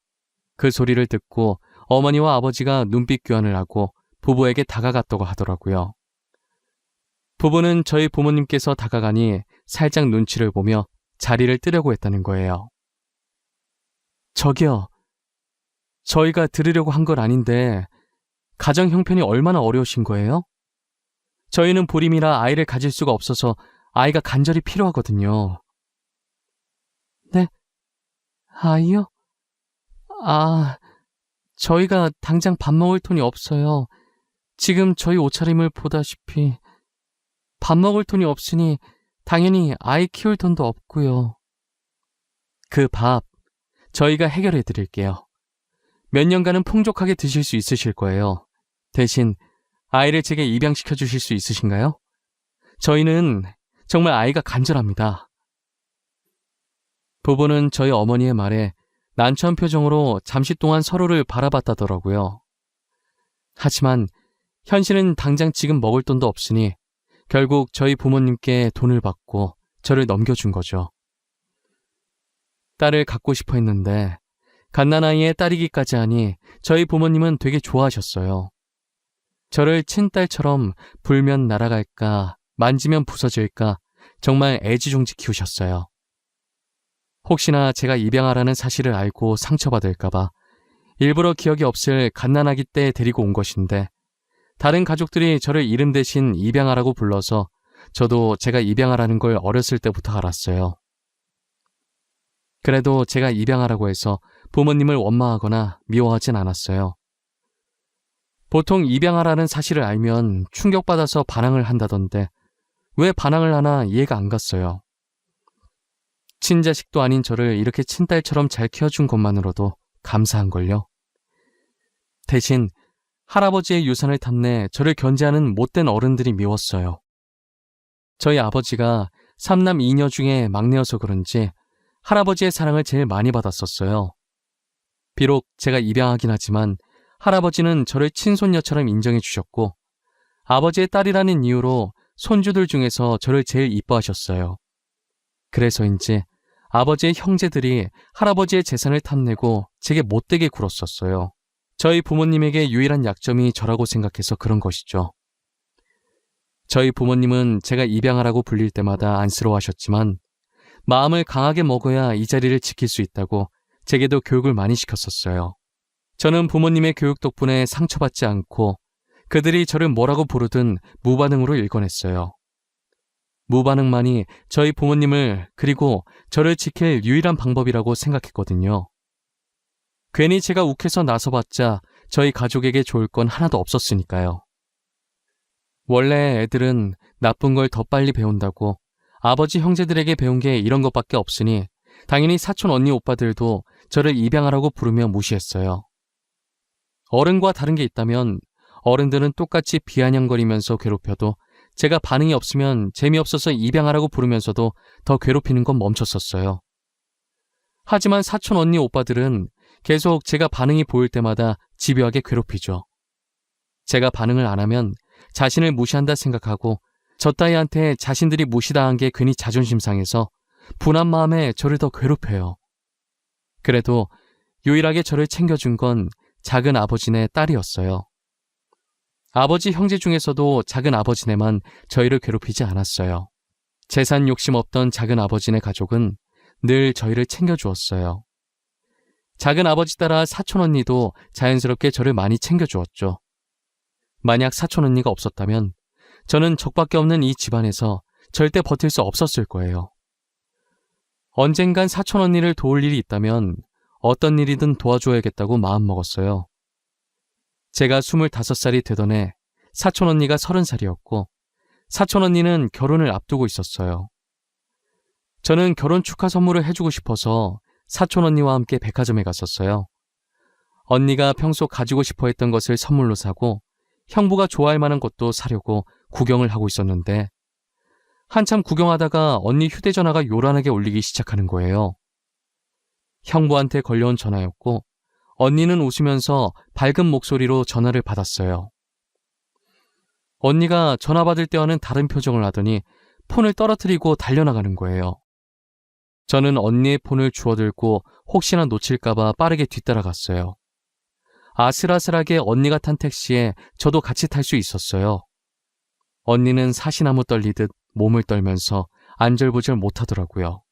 그 소리를 듣고 어머니와 아버지가 눈빛 교환을 하고 부부에게 다가갔다고 하더라고요. 부부는 저희 부모님께서 다가가니 살짝 눈치를 보며 자리를 뜨려고 했다는 거예요. 저기요, 저희가 들으려고 한 건 아닌데 가정 형편이 얼마나 어려우신 거예요? 저희는 불임이라 아이를 가질 수가 없어서 아이가 간절히 필요하거든요. 네? 아이요? 저희가 당장 밥 먹을 돈이 없어요. 지금 저희 옷차림을 보다시피 밥 먹을 돈이 없으니 당연히 아이 키울 돈도 없고요. 그 밥 저희가 해결해 드릴게요. 몇 년간은 풍족하게 드실 수 있으실 거예요. 대신 아이를 제게 입양시켜 주실 수 있으신가요? 저희는 정말 아이가 간절합니다. 부부는 저희 어머니의 말에 난처한 표정으로 잠시 동안 서로를 바라봤다더라고요. 하지만 현실은 당장 지금 먹을 돈도 없으니 결국 저희 부모님께 돈을 받고 저를 넘겨준 거죠. 딸을 갖고 싶어 했는데 갓난아이의 딸이기까지 하니 저희 부모님은 되게 좋아하셨어요. 저를 친딸처럼 불면 날아갈까 만지면 부서질까 정말 애지중지 키우셨어요. 혹시나 제가 입양하라는 사실을 알고 상처받을까봐 일부러 기억이 없을 갓난아기 때 데리고 온 것인데 다른 가족들이 저를 이름 대신 입양하라고 불러서 저도 제가 입양하라는 걸 어렸을 때부터 알았어요. 그래도 제가 입양하라고 해서 부모님을 원망하거나 미워하진 않았어요. 보통 입양하라는 사실을 알면 충격받아서 반항을 한다던데 왜 반항을 하나 이해가 안 갔어요. 친자식도 아닌 저를 이렇게 친딸처럼 잘 키워준 것만으로도 감사한걸요. 대신 할아버지의 유산을 탐내 저를 견제하는 못된 어른들이 미웠어요. 저희 아버지가 3남 2녀 중에 막내여서 그런지 할아버지의 사랑을 제일 많이 받았었어요. 비록 제가 입양하긴 하지만 할아버지는 저를 친손녀처럼 인정해 주셨고 아버지의 딸이라는 이유로 손주들 중에서 저를 제일 이뻐하셨어요. 그래서인지 아버지의 형제들이 할아버지의 재산을 탐내고 제게 못되게 굴었었어요. 저희 부모님에게 유일한 약점이 저라고 생각해서 그런 것이죠. 저희 부모님은 제가 입양하라고 불릴 때마다 안쓰러워하셨지만 마음을 강하게 먹어야 이 자리를 지킬 수 있다고 제게도 교육을 많이 시켰었어요. 저는 부모님의 교육 덕분에 상처받지 않고 그들이 저를 뭐라고 부르든 무반응으로 일궈냈어요. 무반응만이 저희 부모님을 그리고 저를 지킬 유일한 방법이라고 생각했거든요. 괜히 제가 욱해서 나서봤자 저희 가족에게 좋을 건 하나도 없었으니까요. 원래 애들은 나쁜 걸 더 빨리 배운다고 아버지 형제들에게 배운 게 이런 것밖에 없으니 당연히 사촌 언니 오빠들도 저를 입양하라고 부르며 무시했어요. 어른과 다른 게 있다면 어른들은 똑같이 비아냥거리면서 괴롭혀도 제가 반응이 없으면 재미없어서 입양하라고 부르면서도 더 괴롭히는 건 멈췄었어요. 하지만 사촌 언니 오빠들은 계속 제가 반응이 보일 때마다 집요하게 괴롭히죠. 제가 반응을 안 하면 자신을 무시한다 생각하고 저 따위한테 자신들이 무시당한 게 괜히 자존심 상해서 분한 마음에 저를 더 괴롭혀요. 그래도 유일하게 저를 챙겨준 건 작은 아버지네 딸이었어요. 아버지 형제 중에서도 작은 아버지네만 저희를 괴롭히지 않았어요. 재산 욕심 없던 작은 아버지네 가족은 늘 저희를 챙겨주었어요. 작은 아버지 따라 사촌 언니도 자연스럽게 저를 많이 챙겨주었죠. 만약 사촌 언니가 없었다면 저는 적밖에 없는 이 집안에서 절대 버틸 수 없었을 거예요. 언젠간 사촌 언니를 도울 일이 있다면 어떤 일이든 도와줘야겠다고 마음먹었어요. 제가 25살이 되던 해 사촌 언니가 30살이었고 사촌 언니는 결혼을 앞두고 있었어요. 저는 결혼 축하 선물을 해주고 싶어서 사촌 언니와 함께 백화점에 갔었어요. 언니가 평소 가지고 싶어 했던 것을 선물로 사고 형부가 좋아할 만한 것도 사려고 구경을 하고 있었는데 한참 구경하다가 언니 휴대전화가 요란하게 울리기 시작하는 거예요. 형부한테 걸려온 전화였고 언니는 웃으면서 밝은 목소리로 전화를 받았어요. 언니가 전화 받을 때와는 다른 표정을 하더니 폰을 떨어뜨리고 달려나가는 거예요. 저는 언니의 폰을 주워들고 혹시나 놓칠까봐 빠르게 뒤따라갔어요. 아슬아슬하게 언니가 탄 택시에 저도 같이 탈 수 있었어요. 언니는 사시나무 떨리듯 몸을 떨면서 안절부절 못하더라고요.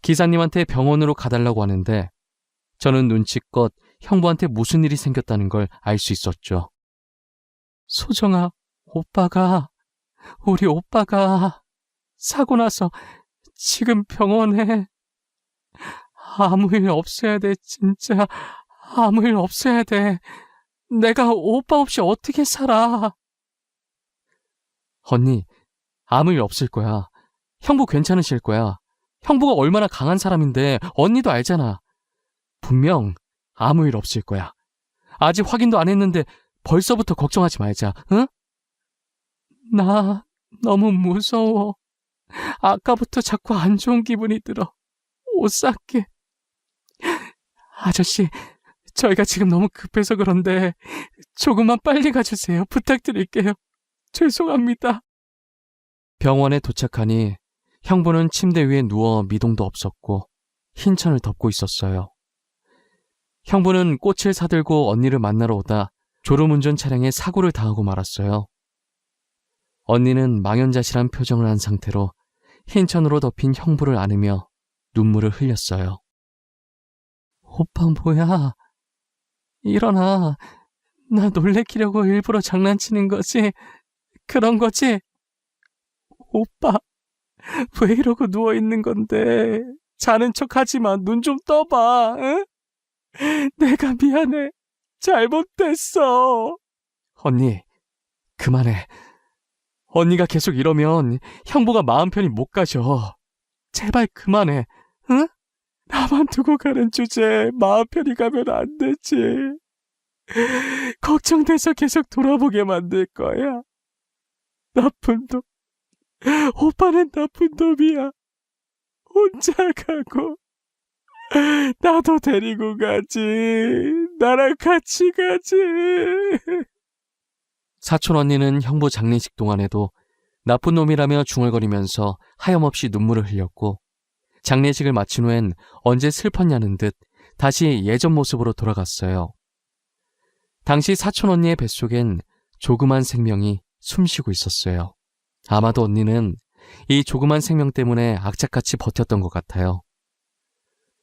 기사님한테 병원으로 가달라고 하는데 저는 눈치껏 형부한테 무슨 일이 생겼다는 걸 알 수 있었죠. 소정아, 우리 오빠가 사고 나서 지금 병원에 아무 일 없어야 돼, 진짜. 아무 일 없어야 돼. 내가 오빠 없이 어떻게 살아? 언니, 아무 일 없을 거야. 형부 괜찮으실 거야. 형부가 얼마나 강한 사람인데 언니도 알잖아. 분명 아무 일 없을 거야. 아직 확인도 안 했는데 벌써부터 걱정하지 말자, 응? 나 너무 무서워. 아까부터 자꾸 안 좋은 기분이 들어. 옷 쌀게. 아저씨, 저희가 지금 너무 급해서 그런데 조금만 빨리 가주세요. 부탁드릴게요. 죄송합니다. 병원에 도착하니 형부는 침대 위에 누워 미동도 없었고 흰천을 덮고 있었어요. 형부는 꽃을 사들고 언니를 만나러 오다 졸음운전 차량에 사고를 당하고 말았어요. 언니는 망연자실한 표정을 한 상태로 흰천으로 덮인 형부를 안으며 눈물을 흘렸어요. 오빠 뭐야? 일어나. 나 놀래키려고 일부러 장난치는 거지? 그런 거지? 오빠, 왜 이러고 누워있는 건데? 자는 척 하지 마. 눈 좀 떠봐. 응? 내가 미안해. 잘못됐어. 언니, 그만해. 언니가 계속 이러면 형부가 마음 편히 못 가셔. 제발 그만해. 응? 나만 두고 가는 주제에 마음 편히 가면 안 되지. 걱정돼서 계속 돌아보게 만들 거야. 나쁜 놈. 오빠는 나쁜 놈이야. 혼자 가고 나도 데리고 가지. 나랑 같이 가지. 사촌 언니는 형부 장례식 동안에도 나쁜 놈이라며 중얼거리면서 하염없이 눈물을 흘렸고 장례식을 마친 후엔 언제 슬펐냐는 듯 다시 예전 모습으로 돌아갔어요. 당시 사촌 언니의 뱃속엔 조그만 생명이 숨쉬고 있었어요. 아마도 언니는 이 조그만 생명 때문에 악착같이 버텼던 것 같아요.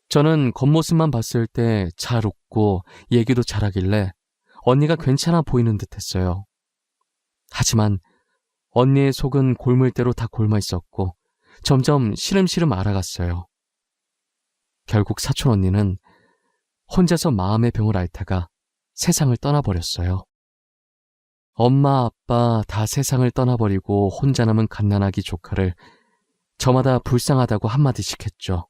저는 겉모습만 봤을 때 잘 웃고 얘기도 잘하길래 언니가 괜찮아 보이는 듯 했어요. 하지만 언니의 속은 골물대로 다 골마 있었고 점점 시름시름 알아갔어요. 결국 사촌 언니는 혼자서 마음의 병을 앓다가 세상을 떠나버렸어요. 엄마, 아빠 다 세상을 떠나버리고 혼자 남은 갓난아기 조카를 저마다 불쌍하다고 한마디씩 했죠.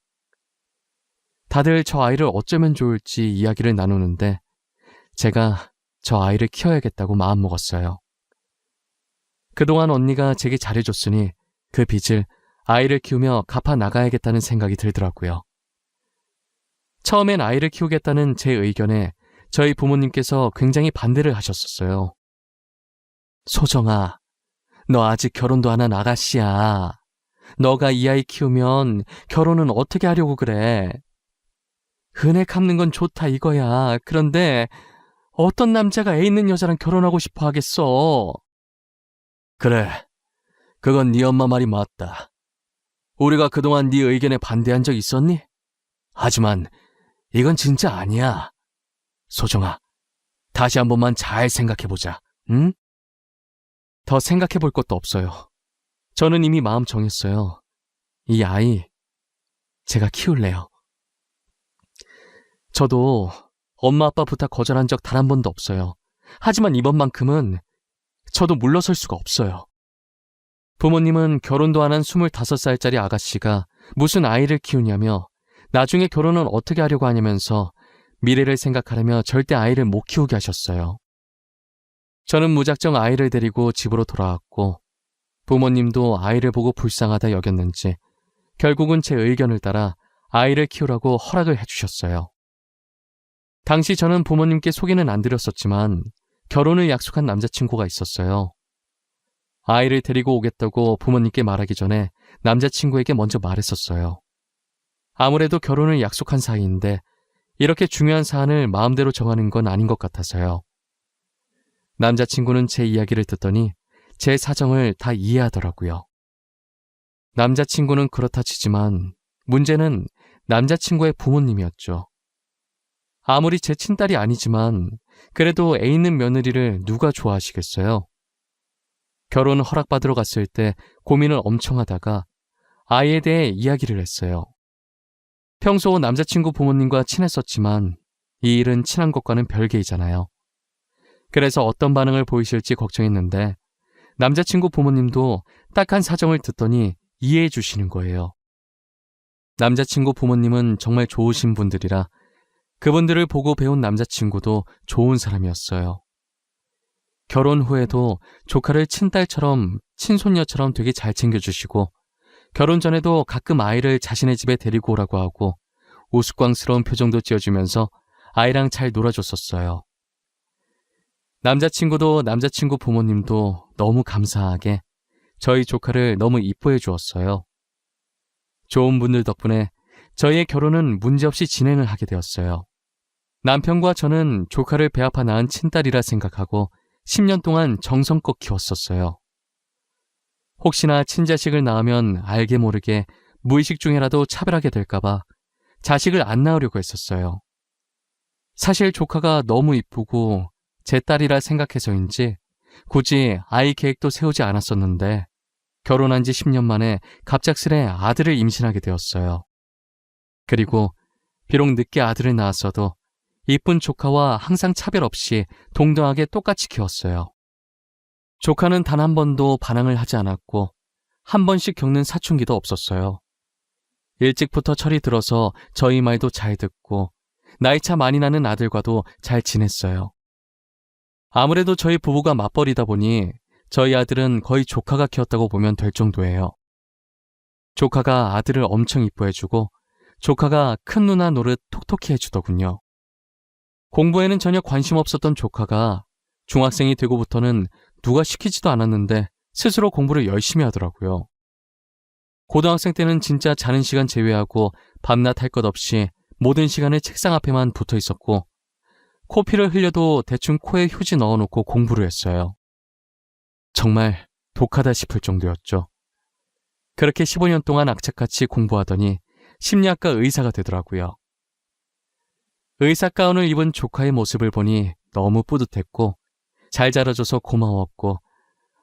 다들 저 아이를 어쩌면 좋을지 이야기를 나누는데 제가 저 아이를 키워야겠다고 마음먹었어요. 그동안 언니가 제게 잘해줬으니 그 빚을 아이를 키우며 갚아 나가야겠다는 생각이 들더라고요. 처음엔 아이를 키우겠다는 제 의견에 저희 부모님께서 굉장히 반대를 하셨었어요. 소정아, 너 아직 결혼도 안 한 아가씨야. 너가 이 아이 키우면 결혼은 어떻게 하려고 그래? 은혜 갚는 건 좋다 이거야. 그런데 어떤 남자가 애 있는 여자랑 결혼하고 싶어 하겠어? 그래, 그건 네 엄마 말이 맞다. 우리가 그동안 네 의견에 반대한 적 있었니? 하지만 이건 진짜 아니야. 소정아, 다시 한 번만 잘 생각해보자, 응? 더 생각해볼 것도 없어요. 저는 이미 마음 정했어요. 이 아이, 제가 키울래요. 저도 엄마 아빠 부탁 거절한 적 단 한 번도 없어요. 하지만 이번만큼은 저도 물러설 수가 없어요. 부모님은 결혼도 안 한 25살짜리 아가씨가 무슨 아이를 키우냐며 나중에 결혼은 어떻게 하려고 하냐면서 미래를 생각하려며 절대 아이를 못 키우게 하셨어요. 저는 무작정 아이를 데리고 집으로 돌아왔고 부모님도 아이를 보고 불쌍하다 여겼는지 결국은 제 의견을 따라 아이를 키우라고 허락을 해주셨어요. 당시 저는 부모님께 소개는 안 드렸었지만 결혼을 약속한 남자친구가 있었어요. 아이를 데리고 오겠다고 부모님께 말하기 전에 남자친구에게 먼저 말했었어요. 아무래도 결혼을 약속한 사이인데 이렇게 중요한 사안을 마음대로 정하는 건 아닌 것 같아서요. 남자친구는 제 이야기를 듣더니 제 사정을 다 이해하더라고요. 남자친구는 그렇다 치지만 문제는 남자친구의 부모님이었죠. 아무리 제 친딸이 아니지만 그래도 애 있는 며느리를 누가 좋아하시겠어요? 결혼 허락받으러 갔을 때 고민을 엄청 하다가 아이에 대해 이야기를 했어요. 평소 남자친구 부모님과 친했었지만 이 일은 친한 것과는 별개이잖아요. 그래서 어떤 반응을 보이실지 걱정했는데 남자친구 부모님도 딱한 사정을 듣더니 이해해 주시는 거예요. 남자친구 부모님은 정말 좋으신 분들이라 그분들을 보고 배운 남자친구도 좋은 사람이었어요. 결혼 후에도 조카를 친딸처럼 친손녀처럼 되게 잘 챙겨주시고 결혼 전에도 가끔 아이를 자신의 집에 데리고 오라고 하고 우스꽝스러운 표정도 지어주면서 아이랑 잘 놀아줬었어요. 남자친구도 남자친구 부모님도 너무 감사하게 저희 조카를 너무 이뻐해 주었어요. 좋은 분들 덕분에 저희의 결혼은 문제없이 진행을 하게 되었어요. 남편과 저는 조카를 배 아파 낳은 친딸이라 생각하고 10년 동안 정성껏 키웠었어요. 혹시나 친자식을 낳으면 알게 모르게 무의식 중에라도 차별하게 될까봐 자식을 안 낳으려고 했었어요. 사실 조카가 너무 이쁘고 제 딸이라 생각해서인지 굳이 아이 계획도 세우지 않았었는데 결혼한 지 10년 만에 갑작스레 아들을 임신하게 되었어요. 그리고 비록 늦게 아들을 낳았어도 이쁜 조카와 항상 차별 없이 동등하게 똑같이 키웠어요. 조카는 단 한 번도 반항을 하지 않았고 한 번씩 겪는 사춘기도 없었어요. 일찍부터 철이 들어서 저희 말도 잘 듣고 나이차 많이 나는 아들과도 잘 지냈어요. 아무래도 저희 부부가 맞벌이다 보니 저희 아들은 거의 조카가 키웠다고 보면 될 정도예요. 조카가 아들을 엄청 이뻐해주고 조카가 큰 누나 노릇 톡톡히 해주더군요. 공부에는 전혀 관심 없었던 조카가 중학생이 되고부터는 누가 시키지도 않았는데 스스로 공부를 열심히 하더라고요. 고등학생 때는 진짜 자는 시간 제외하고 밤낮 할 것 없이 모든 시간을 책상 앞에만 붙어 있었고 코피를 흘려도 대충 코에 휴지 넣어놓고 공부를 했어요. 정말 독하다 싶을 정도였죠. 그렇게 15년 동안 악착같이 공부하더니 심리학과 의사가 되더라고요. 의사 가운을 입은 조카의 모습을 보니 너무 뿌듯했고 잘 자라줘서 고마웠고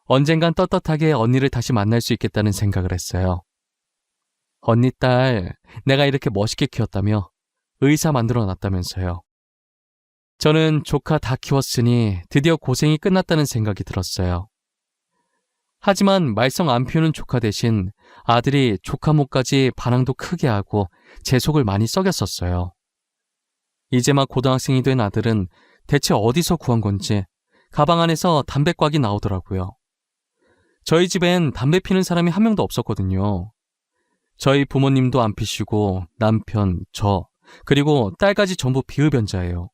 언젠간 떳떳하게 언니를 다시 만날 수 있겠다는 생각을 했어요. 언니 딸, 내가 이렇게 멋있게 키웠다며 의사 만들어 놨다면서요. 저는 조카 다 키웠으니 드디어 고생이 끝났다는 생각이 들었어요. 하지만 말썽 안 피우는 조카 대신 아들이 조카 몫까지 반항도 크게 하고 제 속을 많이 썩였었어요. 이제 막 고등학생이 된 아들은 대체 어디서 구한 건지 가방 안에서 담배꽉이 나오더라고요. 저희 집엔 담배 피는 사람이 한 명도 없었거든요. 저희 부모님도 안 피시고 남편, 저, 그리고 딸까지 전부 비흡연자예요.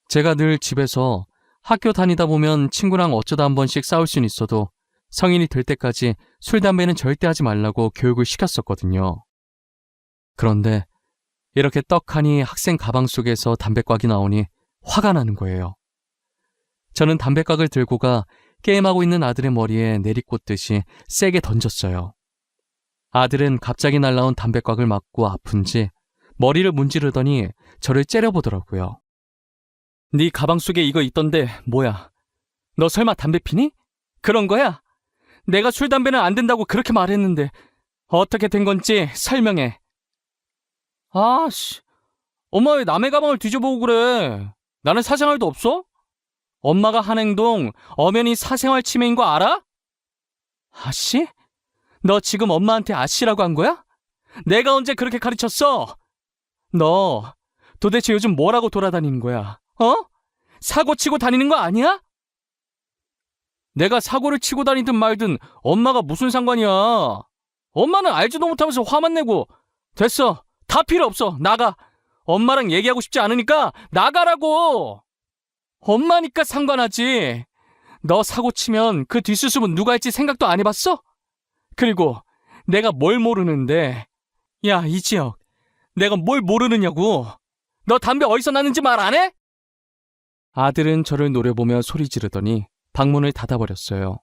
제가 늘 집에서 학교 다니다 보면 친구랑 어쩌다 한 번씩 싸울 수는 있어도 성인이 될 때까지 술, 담배는 절대 하지 말라고 교육을 시켰었거든요. 그런데 이렇게 떡하니 학생 가방 속에서 담배꽉이 나오니 화가 나는 거예요. 저는 담배각을 들고 가 게임하고 있는 아들의 머리에 내리꽂듯이 세게 던졌어요. 아들은 갑자기 날라온 담배각을 맞고 아픈지 머리를 문지르더니 저를 째려보더라고요. 네 가방 속에 이거 있던데 뭐야? 너 설마 담배 피니? 그런 거야? 내가 술, 담배는 안 된다고 그렇게 말했는데 어떻게 된 건지 설명해. 아씨, 엄마 왜 남의 가방을 뒤져보고 그래? 나는 사생활도 없어? 엄마가 한 행동 엄연히 사생활 침해인 거 알아? 아씨? 너 지금 엄마한테 아씨라고 한 거야? 내가 언제 그렇게 가르쳤어? 너 도대체 요즘 뭐라고 돌아다니는 거야? 어? 사고 치고 다니는 거 아니야? 내가 사고를 치고 다니든 말든 엄마가 무슨 상관이야? 엄마는 알지도 못하면서 화만 내고. 됐어. 다 필요 없어. 나가. 엄마랑 얘기하고 싶지 않으니까 나가라고. 엄마니까 상관하지. 너 사고 치면 그 뒷수습은 누가 할지 생각도 안 해봤어? 그리고 내가 뭘 모르는데. 야, 이지혁. 내가 뭘 모르느냐고. 너 담배 어디서 났는지 말 안 해? 아들은 저를 노려보며 소리 지르더니 방문을 닫아버렸어요.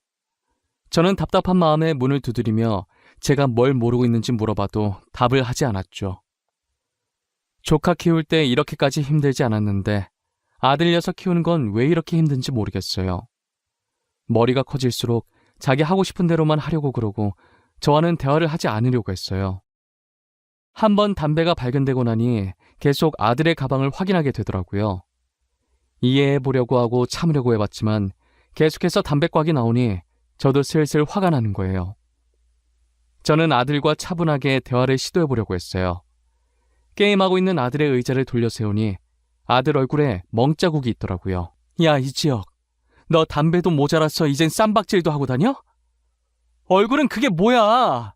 저는 답답한 마음에 문을 두드리며 제가 뭘 모르고 있는지 물어봐도 답을 하지 않았죠. 조카 키울 때 이렇게까지 힘들지 않았는데 아들 녀석 키우는 건 왜 이렇게 힘든지 모르겠어요. 머리가 커질수록 자기 하고 싶은 대로만 하려고 그러고 저와는 대화를 하지 않으려고 했어요. 한번 담배가 발견되고 나니 계속 아들의 가방을 확인하게 되더라고요. 이해해보려고 하고 참으려고 해봤지만 계속해서 담배곽이 나오니 저도 슬슬 화가 나는 거예요. 저는 아들과 차분하게 대화를 시도해보려고 했어요. 게임하고 있는 아들의 의자를 돌려 세우니 아들 얼굴에 멍자국이 있더라고요. 야, 이지혁, 너 담배도 모자라서 이젠 쌈박질도 하고 다녀? 얼굴은 그게 뭐야?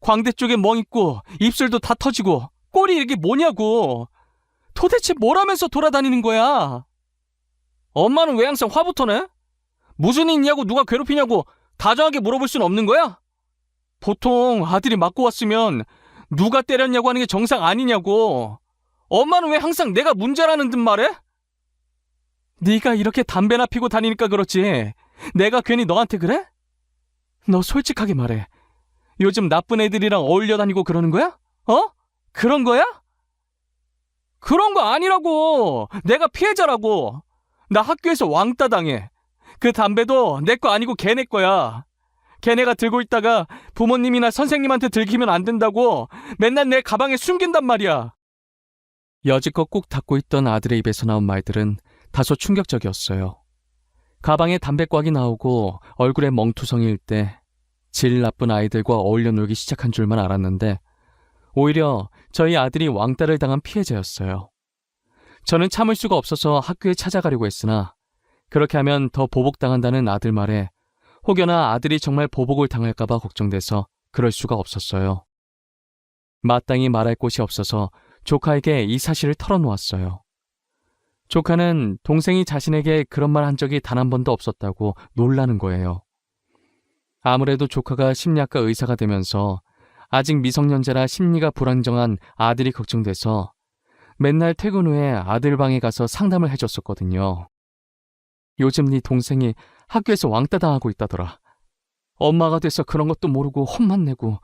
광대 쪽에 멍 있고 입술도 다 터지고 꼴이 이게 뭐냐고. 도대체 뭘 하면서 돌아다니는 거야? 엄마는 왜 항상 화부터 내? 무슨 일 있냐고 누가 괴롭히냐고 다정하게 물어볼 순 없는 거야? 보통 아들이 맞고 왔으면 누가 때렸냐고 하는 게 정상 아니냐고. 엄마는 왜 항상 내가 문제라는 듯 말해? 네가 이렇게 담배나 피고 다니니까 그렇지 내가 괜히 너한테 그래? 너 솔직하게 말해. 요즘 나쁜 애들이랑 어울려 다니고 그러는 거야? 어? 그런 거야? 그런 거 아니라고. 내가 피해자라고. 나 학교에서 왕따 당해. 그 담배도 내 거 아니고 걔네 거야. 걔네가 들고 있다가 부모님이나 선생님한테 들키면 안 된다고 맨날 내 가방에 숨긴단 말이야. 여지껏 꾹 닫고 있던 아들의 입에서 나온 말들은 다소 충격적이었어요. 가방에 담배곽이 나오고 얼굴에 멍투성이일 때 질 나쁜 아이들과 어울려 놀기 시작한 줄만 알았는데 오히려 저희 아들이 왕따를 당한 피해자였어요. 저는 참을 수가 없어서 학교에 찾아가려고 했으나 그렇게 하면 더 보복당한다는 아들 말에 혹여나 아들이 정말 보복을 당할까봐 걱정돼서 그럴 수가 없었어요. 마땅히 말할 곳이 없어서 조카에게 이 사실을 털어놓았어요. 조카는 동생이 자신에게 그런 말 한 적이 단 한 번도 없었다고 놀라는 거예요. 아무래도 조카가 심리학과 의사가 되면서 아직 미성년자라 심리가 불안정한 아들이 걱정돼서 맨날 퇴근 후에 아들 방에 가서 상담을 해줬었거든요. 요즘 네 동생이 학교에서 왕따 당하고 있다더라. 엄마가 돼서 그런 것도 모르고 혼만 내고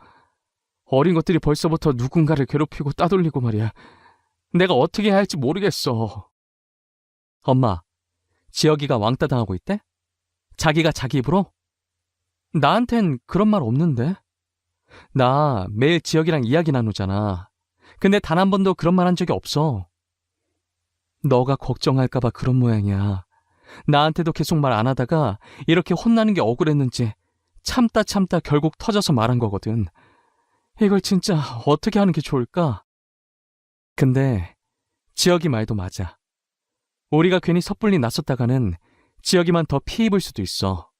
어린 것들이 벌써부터 누군가를 괴롭히고 따돌리고 말이야. 내가 어떻게 해야 할지 모르겠어. 엄마, 지혁이가 왕따 당하고 있대? 자기가 자기 입으로? 나한텐 그런 말 없는데. 나 매일 지혁이랑 이야기 나누잖아. 근데 단 한 번도 그런 말 한 적이 없어. 너가 걱정할까봐 그런 모양이야. 나한테도 계속 말 안 하다가 이렇게 혼나는 게 억울했는지 참다 결국 터져서 말한 거거든. 이걸 진짜 어떻게 하는 게 좋을까? 근데 지혁이 말도 맞아. 우리가 괜히 섣불리 나섰다가는 지혁이만 더 피 입을 수도 있어.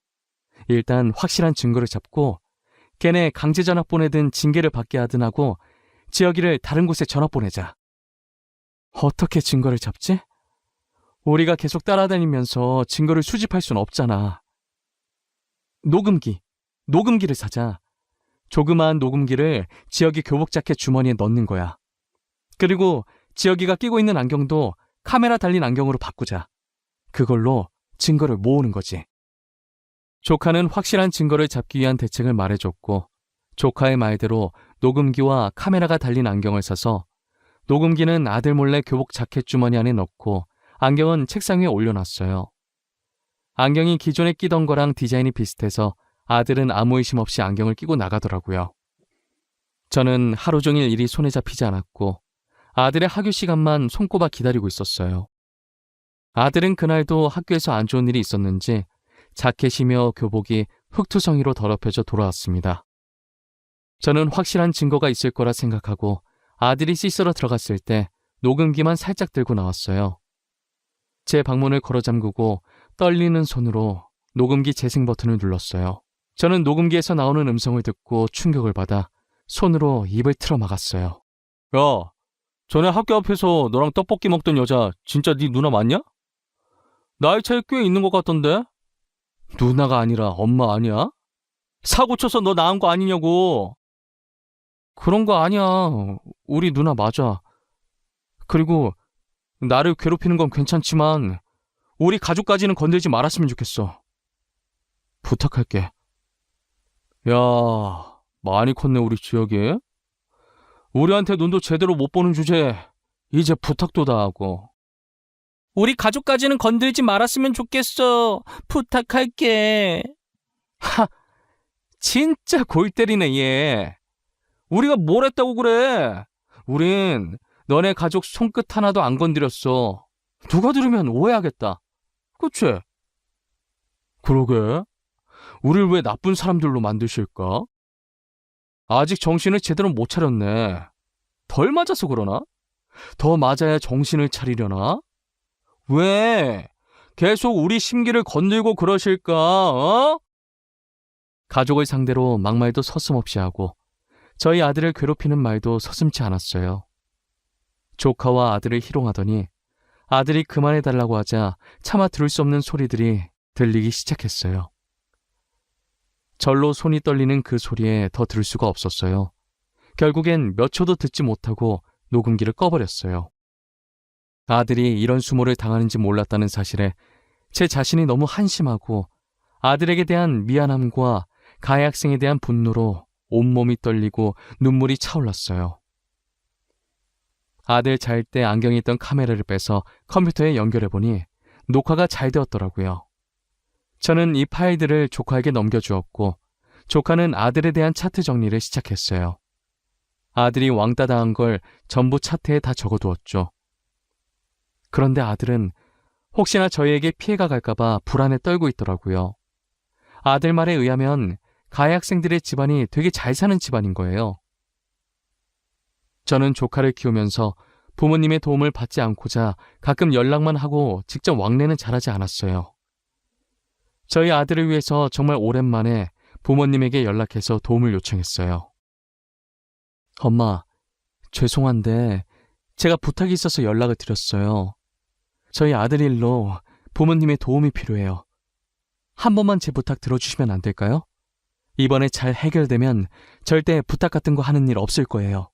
일단 확실한 증거를 잡고 걔네 강제 전학 보내든 징계를 받게 하든 하고 지혁이를 다른 곳에 전학 보내자. 어떻게 증거를 잡지? 우리가 계속 따라다니면서 증거를 수집할 순 없잖아. 녹음기를 사자. 조그마한 녹음기를 지혁이 교복 자켓 주머니에 넣는 거야. 그리고 지혁이가 끼고 있는 안경도 카메라 달린 안경으로 바꾸자. 그걸로 증거를 모으는 거지. 조카는 확실한 증거를 잡기 위한 대책을 말해줬고 조카의 말대로 녹음기와 카메라가 달린 안경을 사서 녹음기는 아들 몰래 교복 자켓 주머니 안에 넣고 안경은 책상 위에 올려놨어요. 안경이 기존에 끼던 거랑 디자인이 비슷해서 아들은 아무 의심 없이 안경을 끼고 나가더라고요. 저는 하루 종일 일이 손에 잡히지 않았고 아들의 학교 시간만 손꼽아 기다리고 있었어요. 아들은 그날도 학교에서 안 좋은 일이 있었는지 자켓이며 교복이 흙투성이로 더럽혀져 돌아왔습니다. 저는 확실한 증거가 있을 거라 생각하고 아들이 씻으러 들어갔을 때 녹음기만 살짝 들고 나왔어요. 제 방문을 걸어 잠그고 떨리는 손으로 녹음기 재생 버튼을 눌렀어요. 저는 녹음기에서 나오는 음성을 듣고 충격을 받아 손으로 입을 틀어 막았어요. 야, 전에 학교 앞에서 너랑 떡볶이 먹던 여자 진짜 네 누나 맞냐? 나이 차이 꽤 있는 것 같던데? 누나가 아니라 엄마 아니야? 사고 쳐서 너 낳은 거 아니냐고. 그런 거 아니야. 우리 누나 맞아. 그리고 나를 괴롭히는 건 괜찮지만 우리 가족까지는 건들지 말았으면 좋겠어. 부탁할게. 야, 많이 컸네 우리 지혁이. 우리한테 눈도 제대로 못 보는 주제에 이제 부탁도 다 하고. 우리 가족까지는 건들지 말았으면 좋겠어. 부탁할게. 하, 진짜 골 때리네 얘. 우리가 뭘 했다고 그래. 우린 너네 가족 손끝 하나도 안 건드렸어. 누가 들으면 오해하겠다. 그치? 그러게. 우릴 왜 나쁜 사람들로 만드실까? 아직 정신을 제대로 못 차렸네. 덜 맞아서 그러나? 더 맞아야 정신을 차리려나? 왜? 계속 우리 심기를 건들고 그러실까? 어? 가족을 상대로 막말도 서슴없이 하고 저희 아들을 괴롭히는 말도 서슴지 않았어요. 조카와 아들을 희롱하더니 아들이 그만해달라고 하자 차마 들을 수 없는 소리들이 들리기 시작했어요. 절로 손이 떨리는 그 소리에 더 들을 수가 없었어요. 결국엔 몇 초도 듣지 못하고 녹음기를 꺼버렸어요. 아들이 이런 수모를 당하는지 몰랐다는 사실에 제 자신이 너무 한심하고 아들에게 대한 미안함과 가해 학생에 대한 분노로 온몸이 떨리고 눈물이 차올랐어요. 아들 잘 때 안경에 있던 카메라를 빼서 컴퓨터에 연결해보니 녹화가 잘 되었더라고요. 저는 이 파일들을 조카에게 넘겨주었고 조카는 아들에 대한 차트 정리를 시작했어요. 아들이 왕따 당한 걸 전부 차트에 다 적어두었죠. 그런데 아들은 혹시나 저희에게 피해가 갈까봐 불안에 떨고 있더라고요. 아들 말에 의하면 가해 학생들의 집안이 되게 잘 사는 집안인 거예요. 저는 조카를 키우면서 부모님의 도움을 받지 않고자 가끔 연락만 하고 직접 왕래는 잘하지 않았어요. 저희 아들을 위해서 정말 오랜만에 부모님에게 연락해서 도움을 요청했어요. 엄마, 죄송한데 제가 부탁이 있어서 연락을 드렸어요. 저희 아들 일로 부모님의 도움이 필요해요. 한 번만 제 부탁 들어주시면 안 될까요? 이번에 잘 해결되면 절대 부탁 같은 거 하는 일 없을 거예요.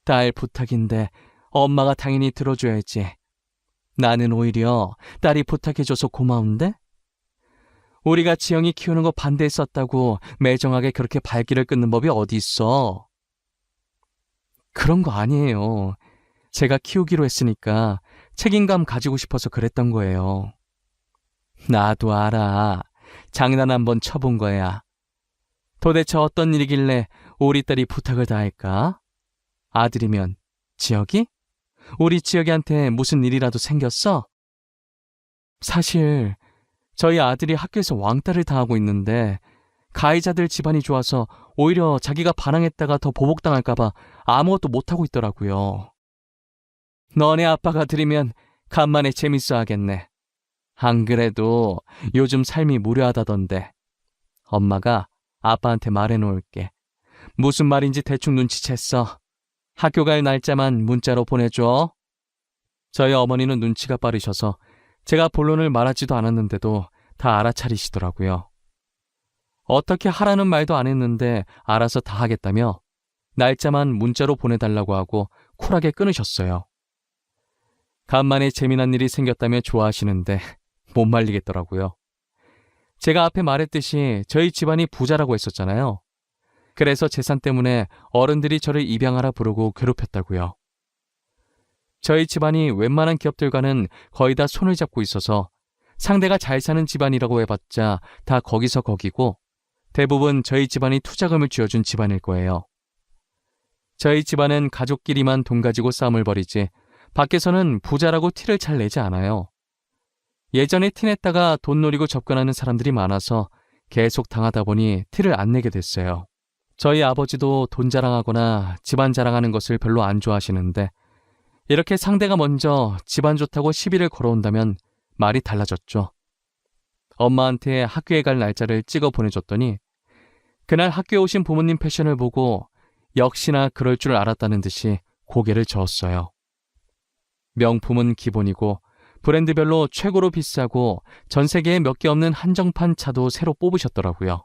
딸 부탁인데 엄마가 당연히 들어줘야지. 나는 오히려 딸이 부탁해줘서 고마운데? 우리가 지영이 키우는 거 반대했었다고 매정하게 그렇게 발길을 끊는 법이 어디 있어? 그런 거 아니에요. 제가 키우기로 했으니까 책임감 가지고 싶어서 그랬던 거예요. 나도 알아. 장난 한번 쳐본 거야. 도대체 어떤 일이길래 우리 딸이 부탁을 다 할까? 아들이면 지혁이? 우리 지혁이한테 무슨 일이라도 생겼어? 사실 저희 아들이 학교에서 왕따를 당하고 있는데 가해자들 집안이 좋아서 오히려 자기가 반항했다가 더 보복당할까봐 아무것도 못하고 있더라고요. 너네 아빠가 들으면 간만에 재밌어 하겠네. 안 그래도 요즘 삶이 무료하다던데. 엄마가 아빠한테 말해놓을게. 무슨 말인지 대충 눈치챘어. 학교 갈 날짜만 문자로 보내줘. 저희 어머니는 눈치가 빠르셔서 제가 본론을 말하지도 않았는데도 다 알아차리시더라고요. 어떻게 하라는 말도 안 했는데 알아서 다 하겠다며 날짜만 문자로 보내달라고 하고 쿨하게 끊으셨어요. 간만에 재미난 일이 생겼다며 좋아하시는데 못 말리겠더라고요. 제가 앞에 말했듯이 저희 집안이 부자라고 했었잖아요. 그래서 재산 때문에 어른들이 저를 입양하라 부르고 괴롭혔다고요. 저희 집안이 웬만한 기업들과는 거의 다 손을 잡고 있어서 상대가 잘 사는 집안이라고 해봤자 다 거기서 거기고 대부분 저희 집안이 투자금을 쥐어준 집안일 거예요. 저희 집안은 가족끼리만 돈 가지고 싸움을 벌이지 밖에서는 부자라고 티를 잘 내지 않아요. 예전에 티냈다가 돈 노리고 접근하는 사람들이 많아서 계속 당하다 보니 티를 안 내게 됐어요. 저희 아버지도 돈 자랑하거나 집안 자랑하는 것을 별로 안 좋아하시는데 이렇게 상대가 먼저 집안 좋다고 시비를 걸어온다면 말이 달라졌죠. 엄마한테 학교에 갈 날짜를 찍어 보내줬더니 그날 학교에 오신 부모님 패션을 보고 역시나 그럴 줄 알았다는 듯이 고개를 저었어요. 명품은 기본이고 브랜드별로 최고로 비싸고 전 세계에 몇 개 없는 한정판 차도 새로 뽑으셨더라고요.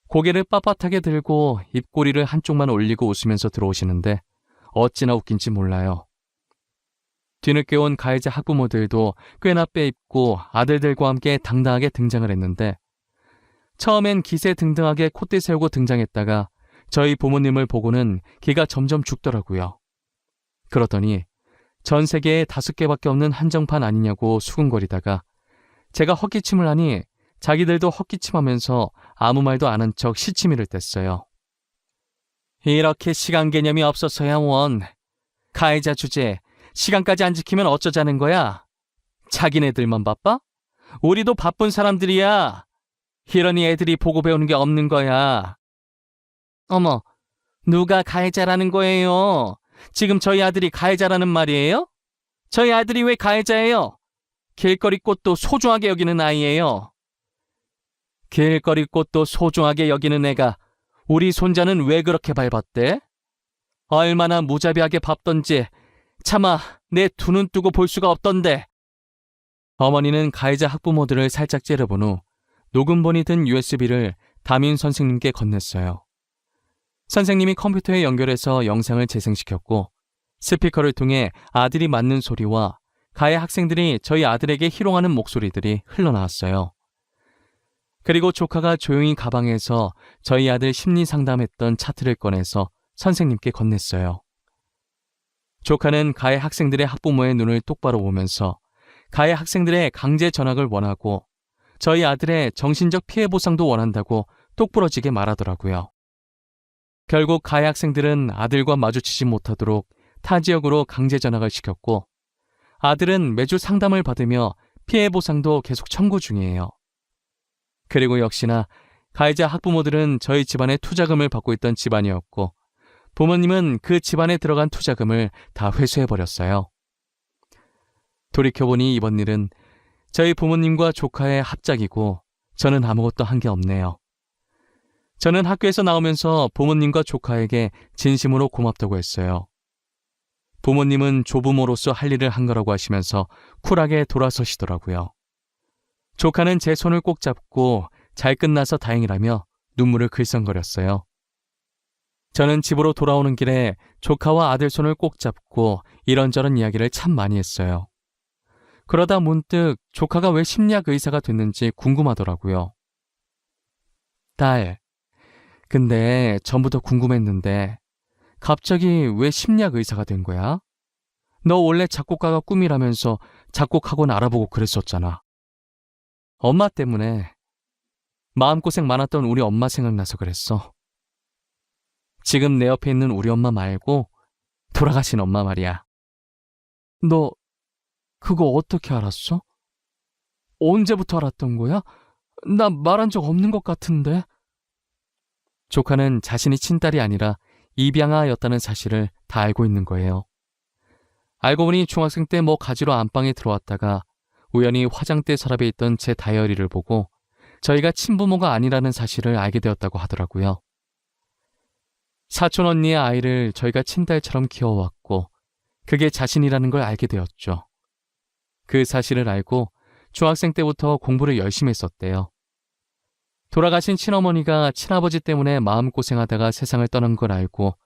고개를 빳빳하게 들고 입꼬리를 한쪽만 올리고 웃으면서 들어오시는데 어찌나 웃긴지 몰라요. 뒤늦게 온 가해자 학부모들도 꽤나 빼입고 아들들과 함께 당당하게 등장을 했는데 처음엔 기세등등하게 콧대 세우고 등장했다가 저희 부모님을 보고는 기가 점점 죽더라고요. 그러더니 전 세계에 5개밖에 없는 한정판 아니냐고 수군거리다가 제가 헛기침을 하니 자기들도 헛기침하면서 아무 말도 안 한 척 시치미를 뗐어요. 이렇게 시간 개념이 없어서야 원. 가해자 주제, 시간까지 안 지키면 어쩌자는 거야? 자기네들만 바빠? 우리도 바쁜 사람들이야. 이러니 애들이 보고 배우는 게 없는 거야. 어머, 누가 가해자라는 거예요? 지금 저희 아들이 가해자라는 말이에요? 저희 아들이 왜 가해자예요? 길거리 꽃도 소중하게 여기는 아이예요. 길거리 꽃도 소중하게 여기는 애가 우리 손자는 왜 그렇게 밟았대? 얼마나 무자비하게 밟던지 차마 내 두 눈 뜨고 볼 수가 없던데. 어머니는 가해자 학부모들을 살짝 째려본 후 녹음본이 든 USB를 담임 선생님께 건넸어요. 선생님이 컴퓨터에 연결해서 영상을 재생시켰고 스피커를 통해 아들이 맞는 소리와 가해 학생들이 저희 아들에게 희롱하는 목소리들이 흘러나왔어요. 그리고 조카가 조용히 가방에서 저희 아들 심리 상담했던 차트를 꺼내서 선생님께 건넸어요. 조카는 가해 학생들의 학부모의 눈을 똑바로 보면서 가해 학생들의 강제 전학을 원하고 저희 아들의 정신적 피해 보상도 원한다고 똑부러지게 말하더라고요. 결국 가해 학생들은 아들과 마주치지 못하도록 타 지역으로 강제 전학을 시켰고 아들은 매주 상담을 받으며 피해 보상도 계속 청구 중이에요. 그리고 역시나 가해자 학부모들은 저희 집안에 투자금을 받고 있던 집안이었고 부모님은 그 집안에 들어간 투자금을 다 회수해버렸어요. 돌이켜보니 이번 일은 저희 부모님과 조카의 합작이고 저는 아무것도 한 게 없네요. 저는 학교에서 나오면서 부모님과 조카에게 진심으로 고맙다고 했어요. 부모님은 조부모로서 할 일을 한 거라고 하시면서 쿨하게 돌아서시더라고요. 조카는 제 손을 꼭 잡고 잘 끝나서 다행이라며 눈물을 글썽거렸어요. 저는 집으로 돌아오는 길에 조카와 아들 손을 꼭 잡고 이런저런 이야기를 참 많이 했어요. 그러다 문득 조카가 왜 심리학 의사가 됐는지 궁금하더라고요. 딸, 근데 전부터 궁금했는데 갑자기 왜 심리학 의사가 된 거야? 너 원래 작곡가가 꿈이라면서 작곡학원 알아보고 그랬었잖아. 엄마 때문에 마음고생 많았던 우리 엄마 생각나서 그랬어. 지금 내 옆에 있는 우리 엄마 말고 돌아가신 엄마 말이야. 너 그거 어떻게 알았어? 언제부터 알았던 거야? 나 말한 적 없는 것 같은데. 조카는 자신이 친딸이 아니라 입양아였다는 사실을 다 알고 있는 거예요. 알고 보니 중학생 때 뭐 가지러 안방에 들어왔다가 우연히 화장대 서랍에 있던 제 다이어리를 보고 저희가 친부모가 아니라는 사실을 알게 되었다고 하더라고요. 사촌 언니의 아이를 저희가 친딸처럼 키워왔고 그게 자신이라는 걸 알게 되었죠. 그 사실을 알고 중학생 때부터 공부를 열심히 했었대요. 돌아가신 친어머니가 친아버지 때문에 마음고생하다가 세상을 떠난 걸 알고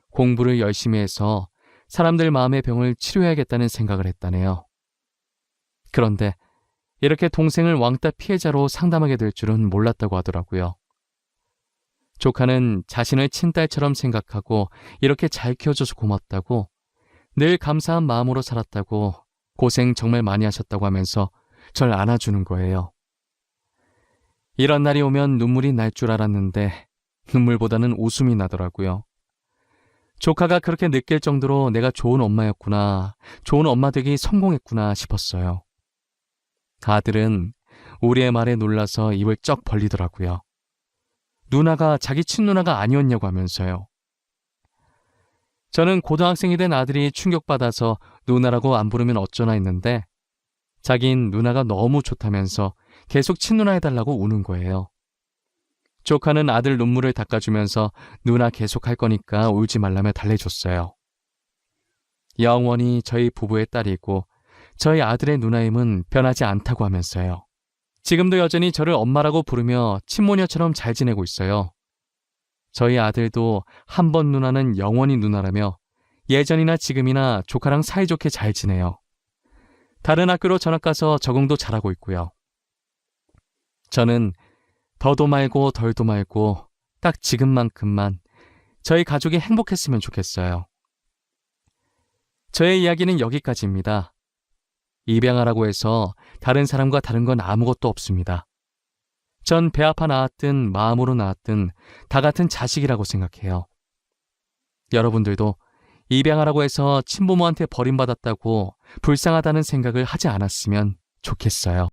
공부를 열심히 해서 사람들 마음의 병을 치료해야겠다는 생각을 했다네요. 그런데 이렇게 동생을 왕따 피해자로 상담하게 될 줄은 몰랐다고 하더라고요. 조카는 자신을 친딸처럼 생각하고 이렇게 잘 키워줘서 고맙다고 늘 감사한 마음으로 살았다고 고생 정말 많이 하셨다고 하면서 절 안아주는 거예요. 이런 날이 오면 눈물이 날 줄 알았는데 눈물보다는 웃음이 나더라고요. 조카가 그렇게 느낄 정도로 내가 좋은 엄마였구나, 좋은 엄마 되기 성공했구나 싶었어요. 아들은 우리의 말에 놀라서 입을 쩍 벌리더라고요. 누나가 자기 친누나가 아니었냐고 하면서요. 저는 고등학생이 된 아들이 충격받아서 누나라고 안 부르면 어쩌나 했는데 자긴 누나가 너무 좋다면서 계속 친누나 해달라고 우는 거예요. 조카는 아들 눈물을 닦아주면서 누나 계속 할 거니까 울지 말라며 달래줬어요. 영원히 저희 부부의 딸이고 저희 아들의 누나임은 변하지 않다고 하면서요. 지금도 여전히 저를 엄마라고 부르며 친모녀처럼 잘 지내고 있어요. 저희 아들도 한 번 누나는 영원히 누나라며 예전이나 지금이나 조카랑 사이좋게 잘 지내요. 다른 학교로 전학 가서 적응도 잘하고 있고요. 저는 더도 말고 덜도 말고 딱 지금만큼만 저희 가족이 행복했으면 좋겠어요. 저의 이야기는 여기까지입니다. 입양아라고 해서 다른 사람과 다른 건 아무것도 없습니다. 전 배 아파 낳았든 마음으로 낳았든 다 같은 자식이라고 생각해요. 여러분들도 입양하라고 해서 친부모한테 버림받았다고 불쌍하다는 생각을 하지 않았으면 좋겠어요.